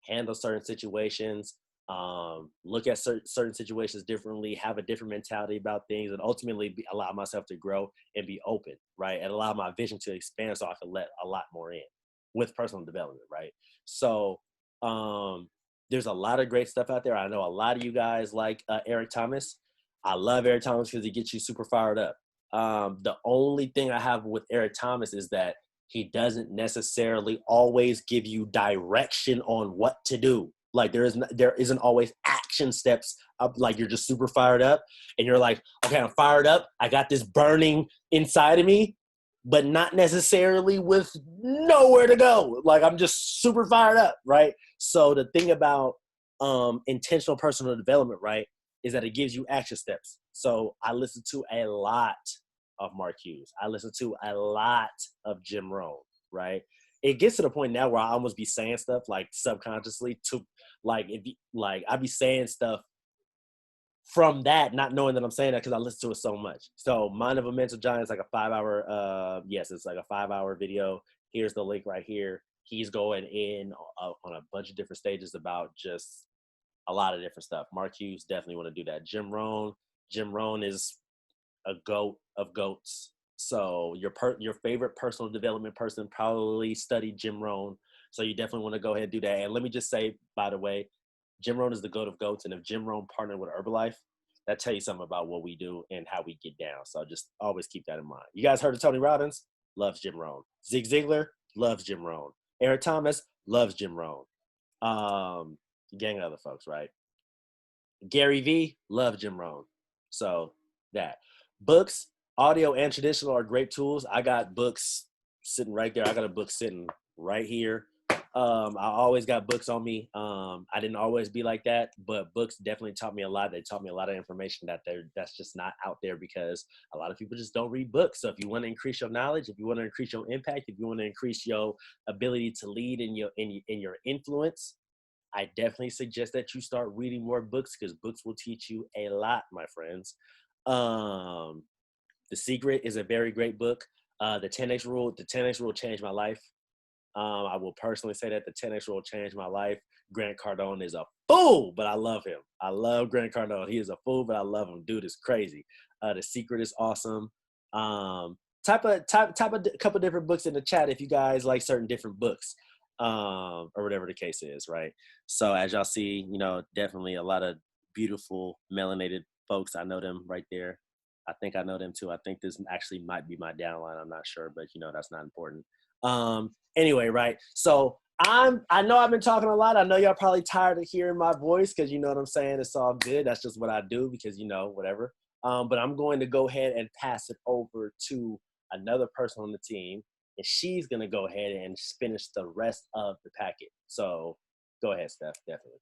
handle certain situations, look at certain situations differently, have a different mentality about things, and ultimately allow myself to grow and be open, right? And allow my vision to expand so I can let a lot more in with personal development, right? So there's a lot of great stuff out there. I know a lot of you guys like Eric Thomas. I love Eric Thomas because he gets you super fired up. The only thing I have with Eric Thomas is that he doesn't necessarily always give you direction on what to do. Like there isn't always action steps up. Like you're just super fired up and you're like, okay, I'm fired up. I got this burning inside of me, but not necessarily with nowhere to go. Like I'm just super fired up, right? So the thing about intentional personal development, right, is that it gives you action steps. So I listen to a lot of Mark Hughes. I listen to a lot of Jim Rohn, right? It gets to the point now where I almost be saying stuff like subconsciously to I be saying stuff from that, not knowing that I'm saying that because I listen to it so much. So Mind of a Mental Giant is like a 5-hour, it's like a 5-hour video. Here's the link right here. He's going in on a bunch of different stages about just a lot of different stuff. Mark Hughes definitely want to do that. Jim Rohn is a goat of goats. So your favorite personal development person probably studied Jim Rohn. So you definitely want to go ahead and do that. And let me just say, by the way, Jim Rohn is the goat of goats. And if Jim Rohn partnered with Herbalife, that tell you something about what we do and how we get down. So just always keep that in mind. You guys heard of Tony Robbins? Loves Jim Rohn. Zig Ziglar loves Jim Rohn. Eric Thomas loves Jim Rohn. Gang of other folks, right? Gary V loves Jim Rohn. So that. Books, audio and traditional are great tools. I got books sitting right there. I got a book sitting right here. I always got books on me. I didn't always be like that, but books definitely taught me a lot. They taught me a lot of information that's just not out there because a lot of people just don't read books. So if you want to increase your knowledge, if you want to increase your impact, if you want to increase your ability to lead in your influence, I definitely suggest that you start reading more books because books will teach you a lot, my friends. The Secret is a very great book. The 10X Rule changed my life. I will personally say that the 10X Rule changed my life. Grant Cardone is a fool, but I love him. I love Grant Cardone. He is a fool, but I love him. Dude is crazy. The Secret is awesome. Type a couple different books in the chat if you guys like certain different books. or whatever the case is, right? So as y'all see, definitely a lot of beautiful melanated folks. I know them right there. I think I know them too. I think this actually might be my downline. I'm not sure, but that's not important. Anyway, right? So I know I've been talking a lot. I know y'all probably tired of hearing my voice because you know what I'm saying. It's all good. That's just what I do because whatever. But I'm going to go ahead and pass it over to another person on the team, and she's gonna go ahead and finish the rest of the packet. So go ahead, Steph. Definitely.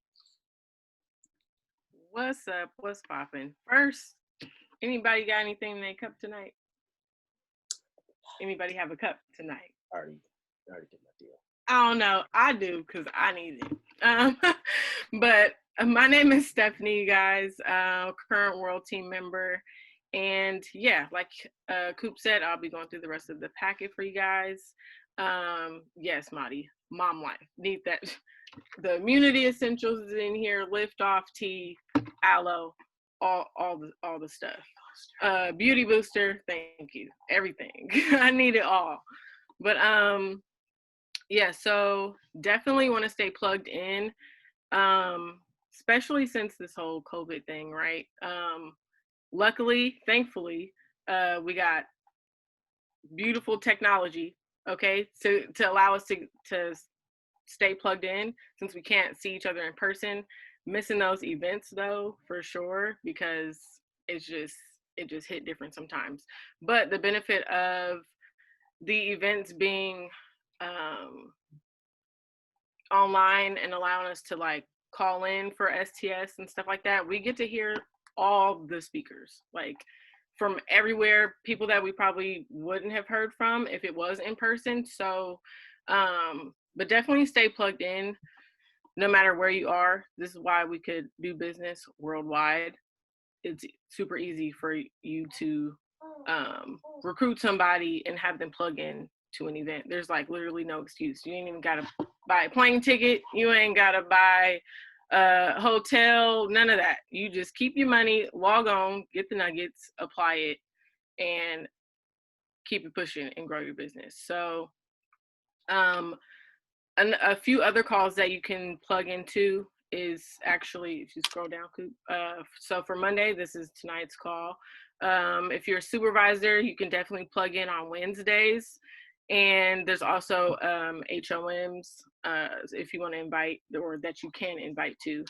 What's up? What's poppin'? First, anybody got anything in their cup tonight? Anybody have a cup tonight? Already did my deal. I don't know. I do because I need it. But my name is Stephanie, you guys, current world team member. And yeah, like Coop said, I'll be going through the rest of the packet for you guys. Yes, Marty, mom life. Need that. The immunity essentials is in here, lift off tea, aloe, all the stuff. Beauty booster, thank you. Everything. I need it all. But yeah, so definitely want to stay plugged in. Especially since this whole COVID thing, right? Luckily, thankfully, we got beautiful technology, okay, to allow us to stay plugged in since we can't see each other in person. Missing those events though, for sure, because it just hit different sometimes. But the benefit of the events being online and allowing us to like call in for STS and stuff like that, we get to hear all the speakers, like from everywhere, people that we probably wouldn't have heard from if it was in person. So, but definitely stay plugged in no matter where you are. This is why we could do business worldwide. It's super easy for you to recruit somebody and have them plug in to an event. There's like literally no excuse. You ain't even gotta buy a plane ticket. You ain't gotta buy a hotel, none of that. You just keep your money, log on, get the nuggets, apply it, and keep it pushing and grow your business. So a few other calls that you can plug into is actually, if you scroll down, so for Monday, this is tonight's call. If you're a supervisor, you can definitely plug in on Wednesdays. And there's also HOMs if you want to invite, or that you can invite to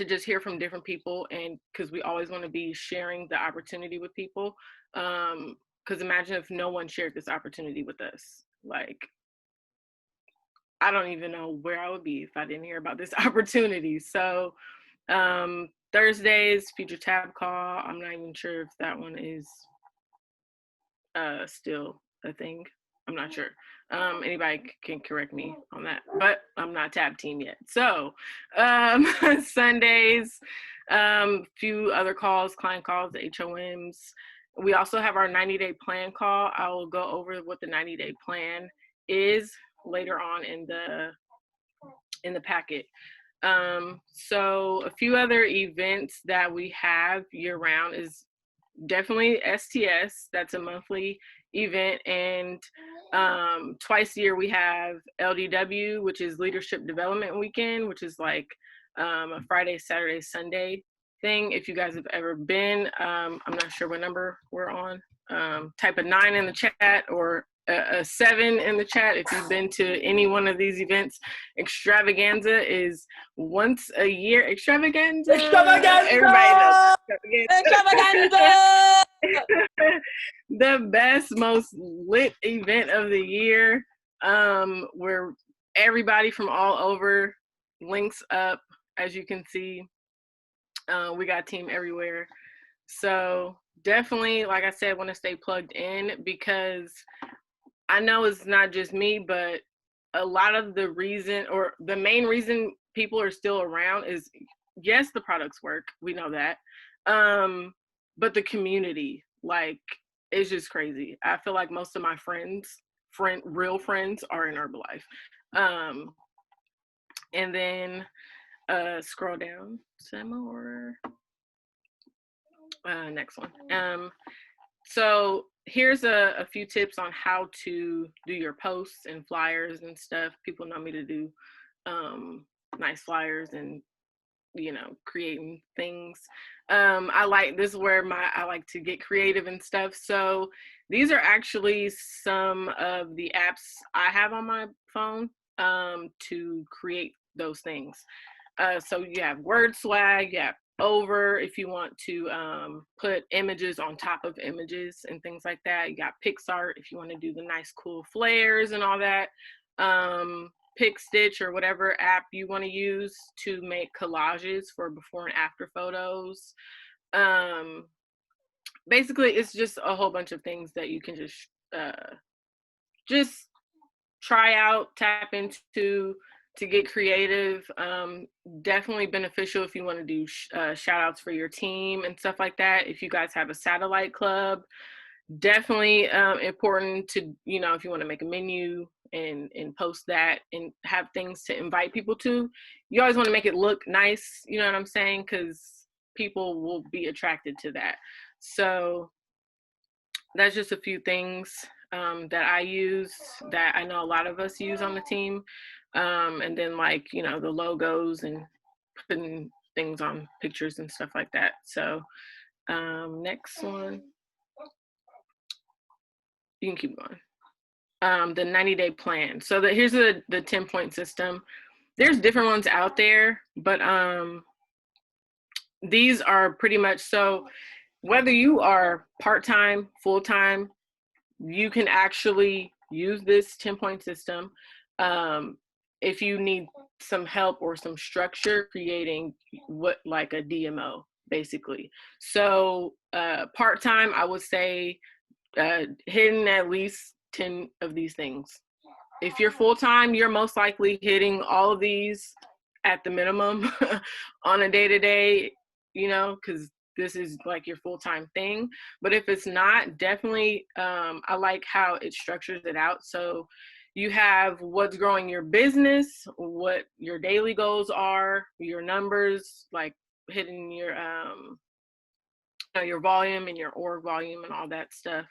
just hear from different people. And because we always want to be sharing the opportunity with people. Because imagine if no one shared this opportunity with us. Like, I don't even know where I would be if I didn't hear about this opportunity. So Thursdays, future tab call. I'm not even sure if that one is still a thing. I'm not sure. Anybody can correct me on that, but I'm not tab team yet. So Sundays, few other calls, client calls, HOMs. We also have our 90-day plan call. I will go over what the 90-day plan is later on in the packet. So a few other events that we have year round is definitely STS. That's a monthly event. And twice a year we have LDW, which is Leadership Development Weekend, which is like a Friday, Saturday, Sunday thing. If you guys have ever been, I'm not sure what number we're on. Type a 9 in the chat, or a 7 in the chat if you've been to any one of these events. Extravaganza is once a year. Extravaganza. Everybody knows Extravaganza. The best, most lit event of the year, where everybody from all over links up. As you can see, we got team everywhere. So definitely, like I said, want to stay plugged in, because I know it's not just me, but a lot of the reason, or the main reason people are still around is, yes, the products work. We know that. But the community, like, it's just crazy. I feel like most of my real friends are in Herbalife. And then scroll down some more. Next one. So here's a few tips on how to do your posts and flyers and stuff. People know me to do nice flyers and, creating things. This is where I like to get creative and stuff. So these are actually some of the apps I have on my phone to create those things. So you have Word Swag, you have Over if you want to put images on top of images and things like that. You got PixArt if you want to do the nice cool flares and all that. PicStitch or whatever app you want to use to make collages for before and after photos. Basically, it's just a whole bunch of things that you can just try out, tap into to get creative. Definitely beneficial if you want to do shout outs for your team and stuff like that. If you guys have a satellite club, definitely important to, if you want to make a menu and post that and have things to invite people to. You always want to make it look nice, you know what I'm saying? Because people will be attracted to that. So that's just a few things that I use that I know a lot of us use on the team. And then the logos and putting things on pictures and stuff like that. So next one. You can keep going. The 90-day plan. So here's the 10-point system. There's different ones out there, but these are pretty much, so whether you are part-time, full-time, you can actually use this 10-point system. If you need some help or some structure creating like a DMO, basically. So part-time, I would say hitting at least 10 of these things. If you're full-time, you're most likely hitting all of these at the minimum on a day-to-day, because this is like your full-time thing. But if it's not, definitely, I like how it structures it out. So you have what's growing your business, what your daily goals are, your numbers, like hitting your volume and your org volume and all that stuff.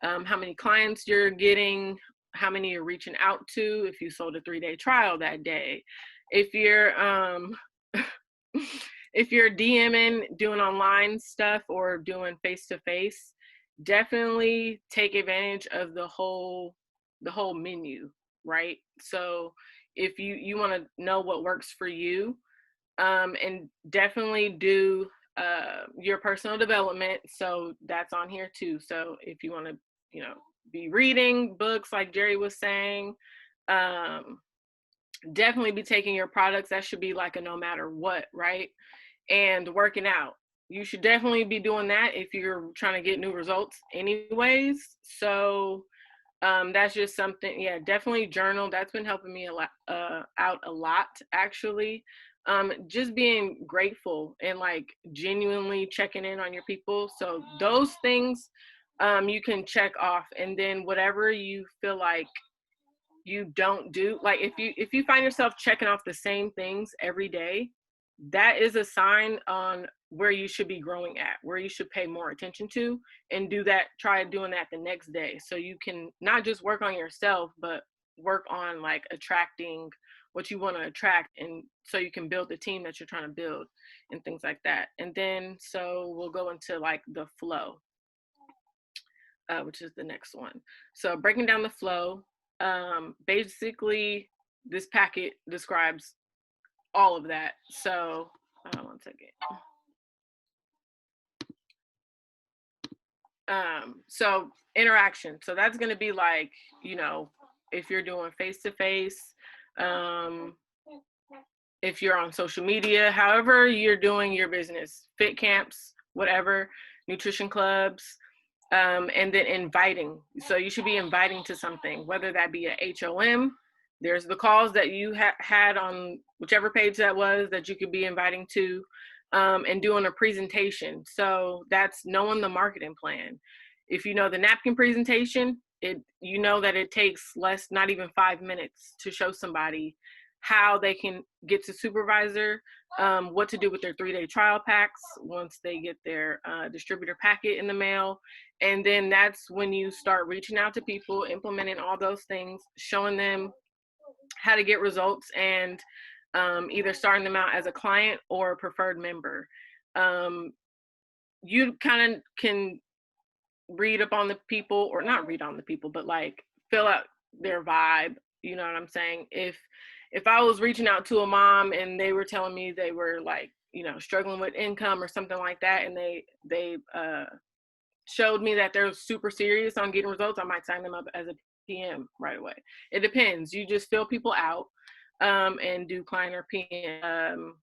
How many clients you're getting, how many you're reaching out to, if you sold a 3-day trial that day. If you're if you're DMing, doing online stuff or doing face-to-face, definitely take advantage of the whole menu, right? So if you want to know what works for you, and definitely do your personal development. So that's on here too. So if you want to, be reading books like Jerry was saying, definitely be taking your products. That should be like a no matter what, right? And working out. You should definitely be doing that if you're trying to get new results anyways. So that's just something, definitely journal. That's been helping me out a lot, actually. Just being grateful and genuinely checking in on your people. So those things you can check off, and then whatever you feel like you don't do, like if you find yourself checking off the same things every day, that is a sign on where you should be growing at, where you should pay more attention to, and try doing that the next day. So you can not just work on yourself, but work on attracting what you want to attract, and so you can build the team that you're trying to build and things like that. And then so we'll go into the flow, which is the next one. So breaking down the flow, basically this packet describes all of that. So 1 second. So interaction. So that's going to be if you're doing face-to-face, if you're on social media, however you're doing your business, fit camps, whatever, nutrition clubs, and then inviting. So you should be inviting to something, whether that be a HOM. There's the calls that you had on whichever page that was that you could be inviting to, and doing a presentation. So that's knowing the marketing plan. If you know the napkin presentation, you know that it takes not even 5 minutes to show somebody how they can get to supervisor, what to do with their 3-day trial packs once they get their distributor packet in the mail. And then that's when you start reaching out to people, implementing all those things, showing them how to get results, and either starting them out as a client or a preferred member. You kind of can read up on the people, or not read on the people, but like fill out their vibe. You know what I'm saying? If I was reaching out to a mom and they were telling me they were like, you know, struggling with income or something like that, and they showed me that they're super serious on getting results, I might sign them up as a PM right away. It depends. You just fill people out and do client or PM.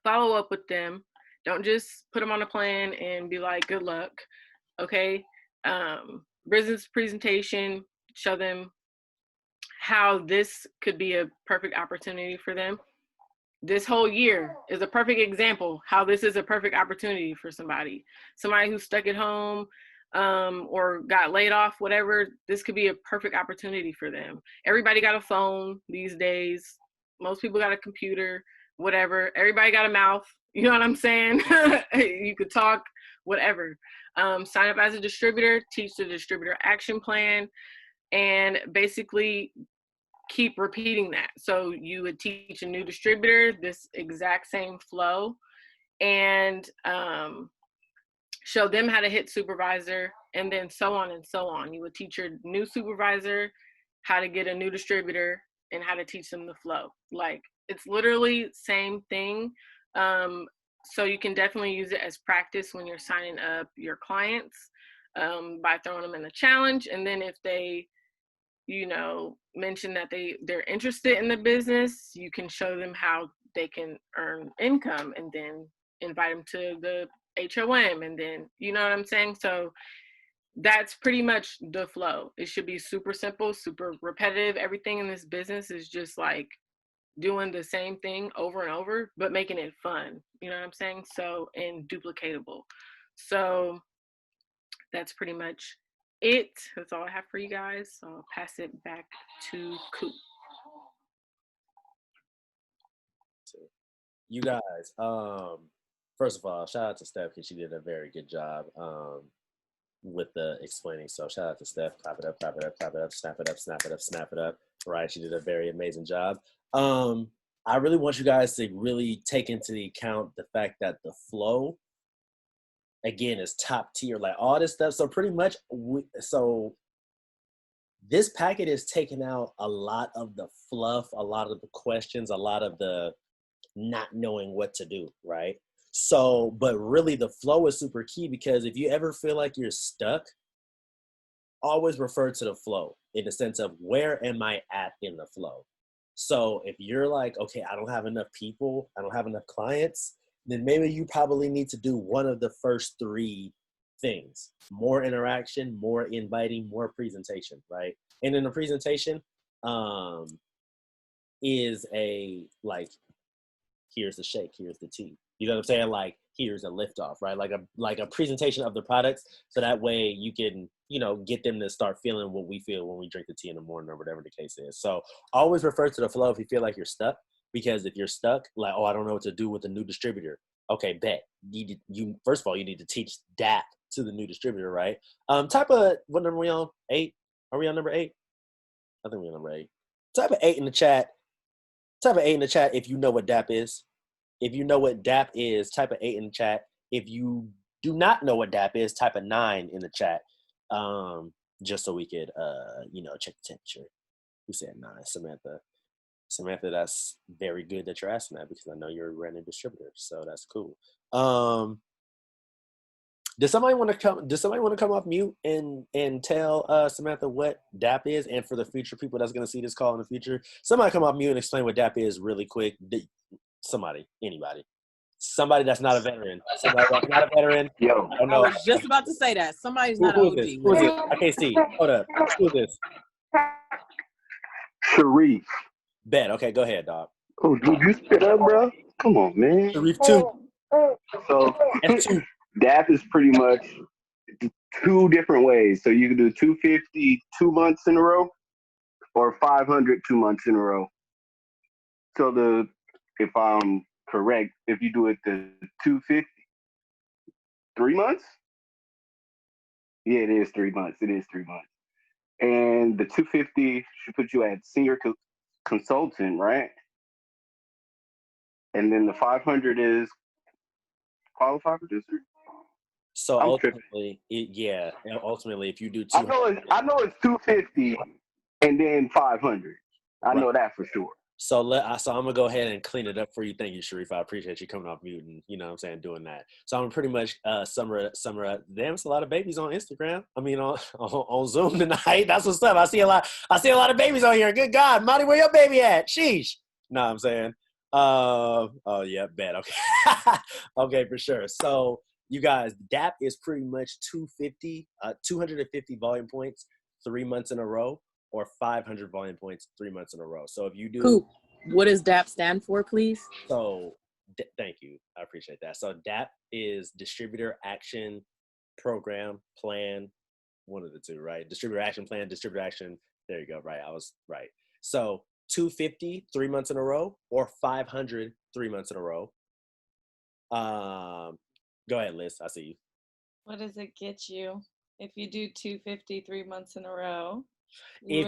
Follow up with them. Don't just put them on a plan and be like, good luck. Okay. Business presentation, show them how this could be a perfect opportunity for them. This whole year is a perfect example how this is a perfect opportunity for somebody who's stuck at home or got laid off, whatever. This could be a perfect opportunity for them. Everybody got a phone these days. Most people got a computer, whatever. Everybody got a mouth. You know what I'm saying? You could talk, whatever. Sign up as a distributor, teach the distributor action plan, and basically keep repeating that. So you would teach a new distributor this exact same flow, and show them how to hit supervisor, and then so on and so on. You would teach your new supervisor how to get a new distributor and how to teach them the flow. Like, it's literally same thing. So you can definitely use it as practice when you're signing up your clients, by throwing them in the challenge. And then if they, you know, mention that they're interested in the business, you can show them how they can earn income, and then invite them to the HOM, and then, you know what I'm saying? So that's pretty much the flow. It should be super simple, super repetitive. Everything in this business is just like doing the same thing over and over, but making it fun. You know what I'm saying? So, and duplicatable. So that's pretty much it. That's all I have for you guys. So I'll pass it back to Coop. You guys, first of all, shout out to Steph because she did a very good job with the explaining. So shout out to Steph. Clap it up, clap it up, clap it up, snap it up, snap it up, snap it up. Right, she did a very amazing job. I really want you guys to really take into account the fact that the flow, again, is top tier, like all this stuff. So pretty much, so this packet is taking out a lot of the fluff, a lot of the questions, a lot of the not knowing what to do, right? So, but really the flow is super key, because if you ever feel like you're stuck, always refer to the flow in the sense of, where am I at in the flow? So if you're like, okay, I don't have enough people, I don't have enough clients, then maybe you probably need to do one of the first 3 things: more interaction, more inviting, more presentation, right? And in the presentation is a, like, here's the shake, here's the tea. You know what I'm saying? Like, here's a liftoff, right? Like a presentation of the products, so that way you can, you know, get them to start feeling what we feel when we drink the tea in the morning, or whatever the case is. So always refer to the flow if you feel like you're stuck, because if you're stuck, like, oh, I don't know what to do with the new distributor. Okay, bet. You first of all, you need to teach that to the new distributor, right? Type of, what number are we on? 8? Are we on number 8? I think we're on number 8. Type of 8 in the chat. Type of 8 in the chat if you know what DAP is. If you know what DAP is, type of 8 in the chat. If you do not know what DAP is, type of 9 in the chat. Just so we could, you know, check the temperature. Who said 9? Samantha. Samantha, that's very good that you're asking that, because I know you're a running distributor, so that's cool. Does somebody want to come off mute and tell Samantha what DAP is, and for the future people that's going to see this call in the future, somebody come off mute and explain what DAP is really quick. Somebody, anybody, somebody that's not a veteran. Somebody that's not a veteran. Yo, I don't know. I was just about to say that. Somebody's not Who an is this? OG. Who is it? I can't see. Hold up. Who is this? Sharif. Bet. Okay, go ahead, dog. Oh, dude, you spit up, bro? Come on, man. Sharif 2. So F2. DAP is pretty much 2 different ways. So you can do 250 2 months in a row, or 500 2 months in a row. So if I'm correct, if you do it the 250, 3 months? Yeah, it is 3 months. It is 3 months. And the 250 should put you at senior consultant, right? And then the 500 is qualified producer. So I'm tripping. ultimately, if you do I 200, know it's 250 and then 500. I right. know that for sure. So I'm gonna go ahead and clean it up for you. Thank you, Sharif. I appreciate you coming off mute and doing that. So I'm gonna pretty much summer. Damn, it's a lot of babies on Instagram. I mean on Zoom tonight. That's what's up. I see a lot of babies on here. Good God, Monty, where your baby at? Sheesh. No, I'm saying. Oh yeah, bet. Okay, okay, for sure. So you guys, DAP is pretty much 250 volume points 3 months in a row, or 500 volume points 3 months in a row. So if you do, Coop, what does DAP stand for, please? so thank you, I appreciate that. So DAP is Distributor Action Program Plan, one of the two, right? Distributor Action Plan, Distributor Action. There you go. Right, I was right. So 250 3 months in a row, or 500 3 months in a row. Go ahead, Liz. I see you. What does it get you if you do 250 3 months in a row? All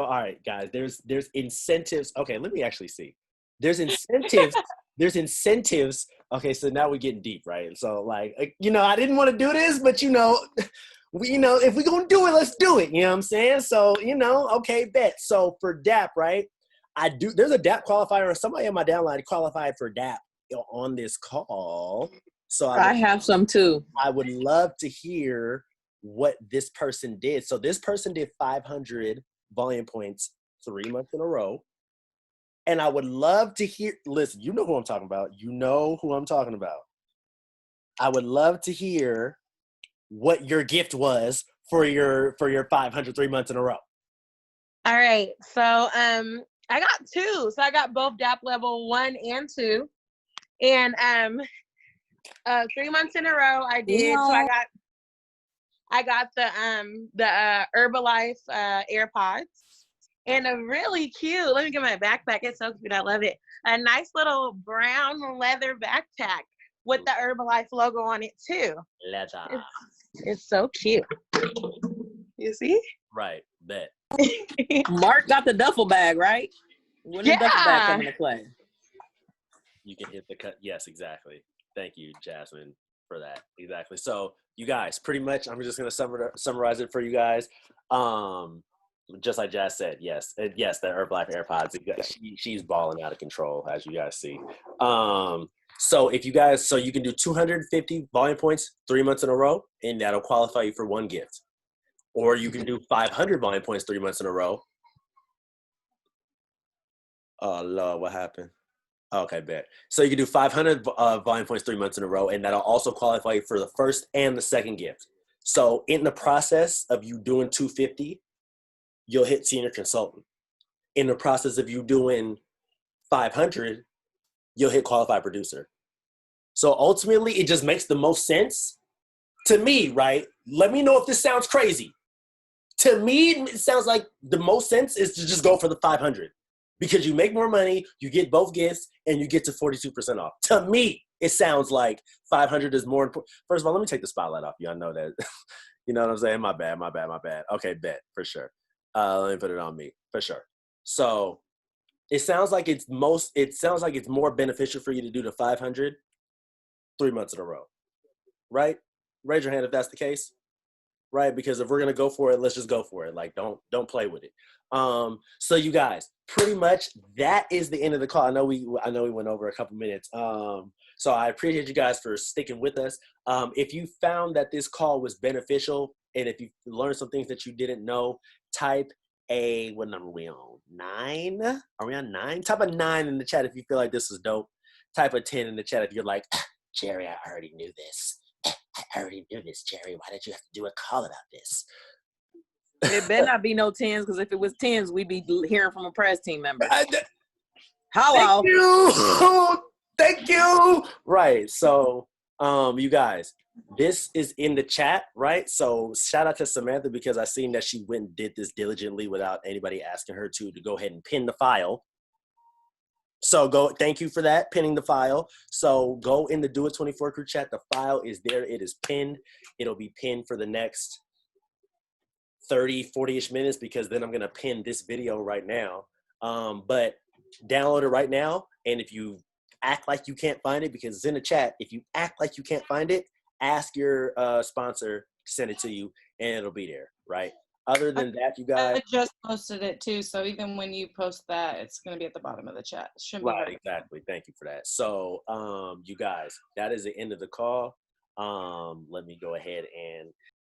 right, guys, there's incentives. Okay, let me actually see. There's incentives. There's incentives. Okay, so now we're getting deep, right? So like, I didn't want to do this, but if we're gonna do it, let's do it. You know what I'm saying? So, okay, bet. So for DAP, right? There's a DAP qualifier, or somebody on my downline qualified for DAP on this call. So I have some too. I would love to hear what this person did. So this person did 500 volume points 3 months in a row. And I would love to hear, listen, you know who I'm talking about. I would love to hear what your gift was for your 500 3 months in a row. All right. So I got two. So I got both DAP level 1 and 2. And 3 months in a row I did. So I got the Herbalife AirPods, and a really cute, let me get my backpack. It's so cute. I love it. A nice little brown leather backpack with the Herbalife logo on it too. Leather. It's so cute. You see? Right. Bet. Mark got the duffel bag, right? When did duffel bag come into play? You can hit the cut. Yes, exactly. Thank you, Jasmine, for that. Exactly. So you guys, pretty much, I'm just going to summarize it for you guys. Just like Jazz said, yes, the Herbalife AirPods, she's balling out of control, as you guys see. So you can do 250 volume points 3 months in a row, and that'll qualify you for one gift. Or you can do 500 volume points 3 months in a row. Oh, Lord, what happened? Okay, bet. So you can do 500 volume points 3 months in a row, and that'll also qualify you for the first and the second gift. So in the process of you doing 250, you'll hit senior consultant. In the process of you doing 500, you'll hit qualified producer. So ultimately, it just makes the most sense to me, right? Let me know if this sounds crazy. To me, it sounds like the most sense is to just go for the 500. Because you make more money, you get both gifts, and you get to 42% off. To me, it sounds like 500 is more important. First of all, let me take the spotlight off you. I know that. You know what I'm saying? My bad. Okay, bet, for sure. Let me put it on me, for sure. So it sounds like it's more beneficial for you to do the 500 3 months in a row, right? Raise your hand if that's the case. Right, because if we're gonna go for it, let's just go for it. Like, don't play with it. So you guys, pretty much that is the end of the call. I know we went over a couple minutes. So I appreciate you guys for sticking with us. If you found that this call was beneficial, and if you learned some things that you didn't know, type what number are we on? 9? Are we on 9? Type a 9 in the chat if you feel like this is dope. Type a 10 in the chat if you're like, Jerry, I already knew this. I already knew this, Jerry. Why did you have to do a call about this? It better not be no 10s, because if it was 10s, we'd be hearing from a press team member. Hello. Thank you. Right. So, you guys, this is in the chat, right? So shout out to Samantha because I seen that she went and did this diligently without anybody asking her to go ahead and pin the file. So thank you for that, pinning the file. So go in the Do It 24 crew chat. The file is there. It is pinned. It'll be pinned for the next 30, 40-ish minutes because then I'm going to pin this video right now. But download it right now. And if you act like you can't find it, because it's in the chat, if you act like you can't find it, ask your sponsor to send it to you and it'll be there, right? Other than that, you guys. I just posted it too, so even when you post that, it's gonna be at the bottom of the chat. Shouldn't be Right, hard. exactly. Thank you for that. So, you guys, that is the end of the call. Let me go ahead and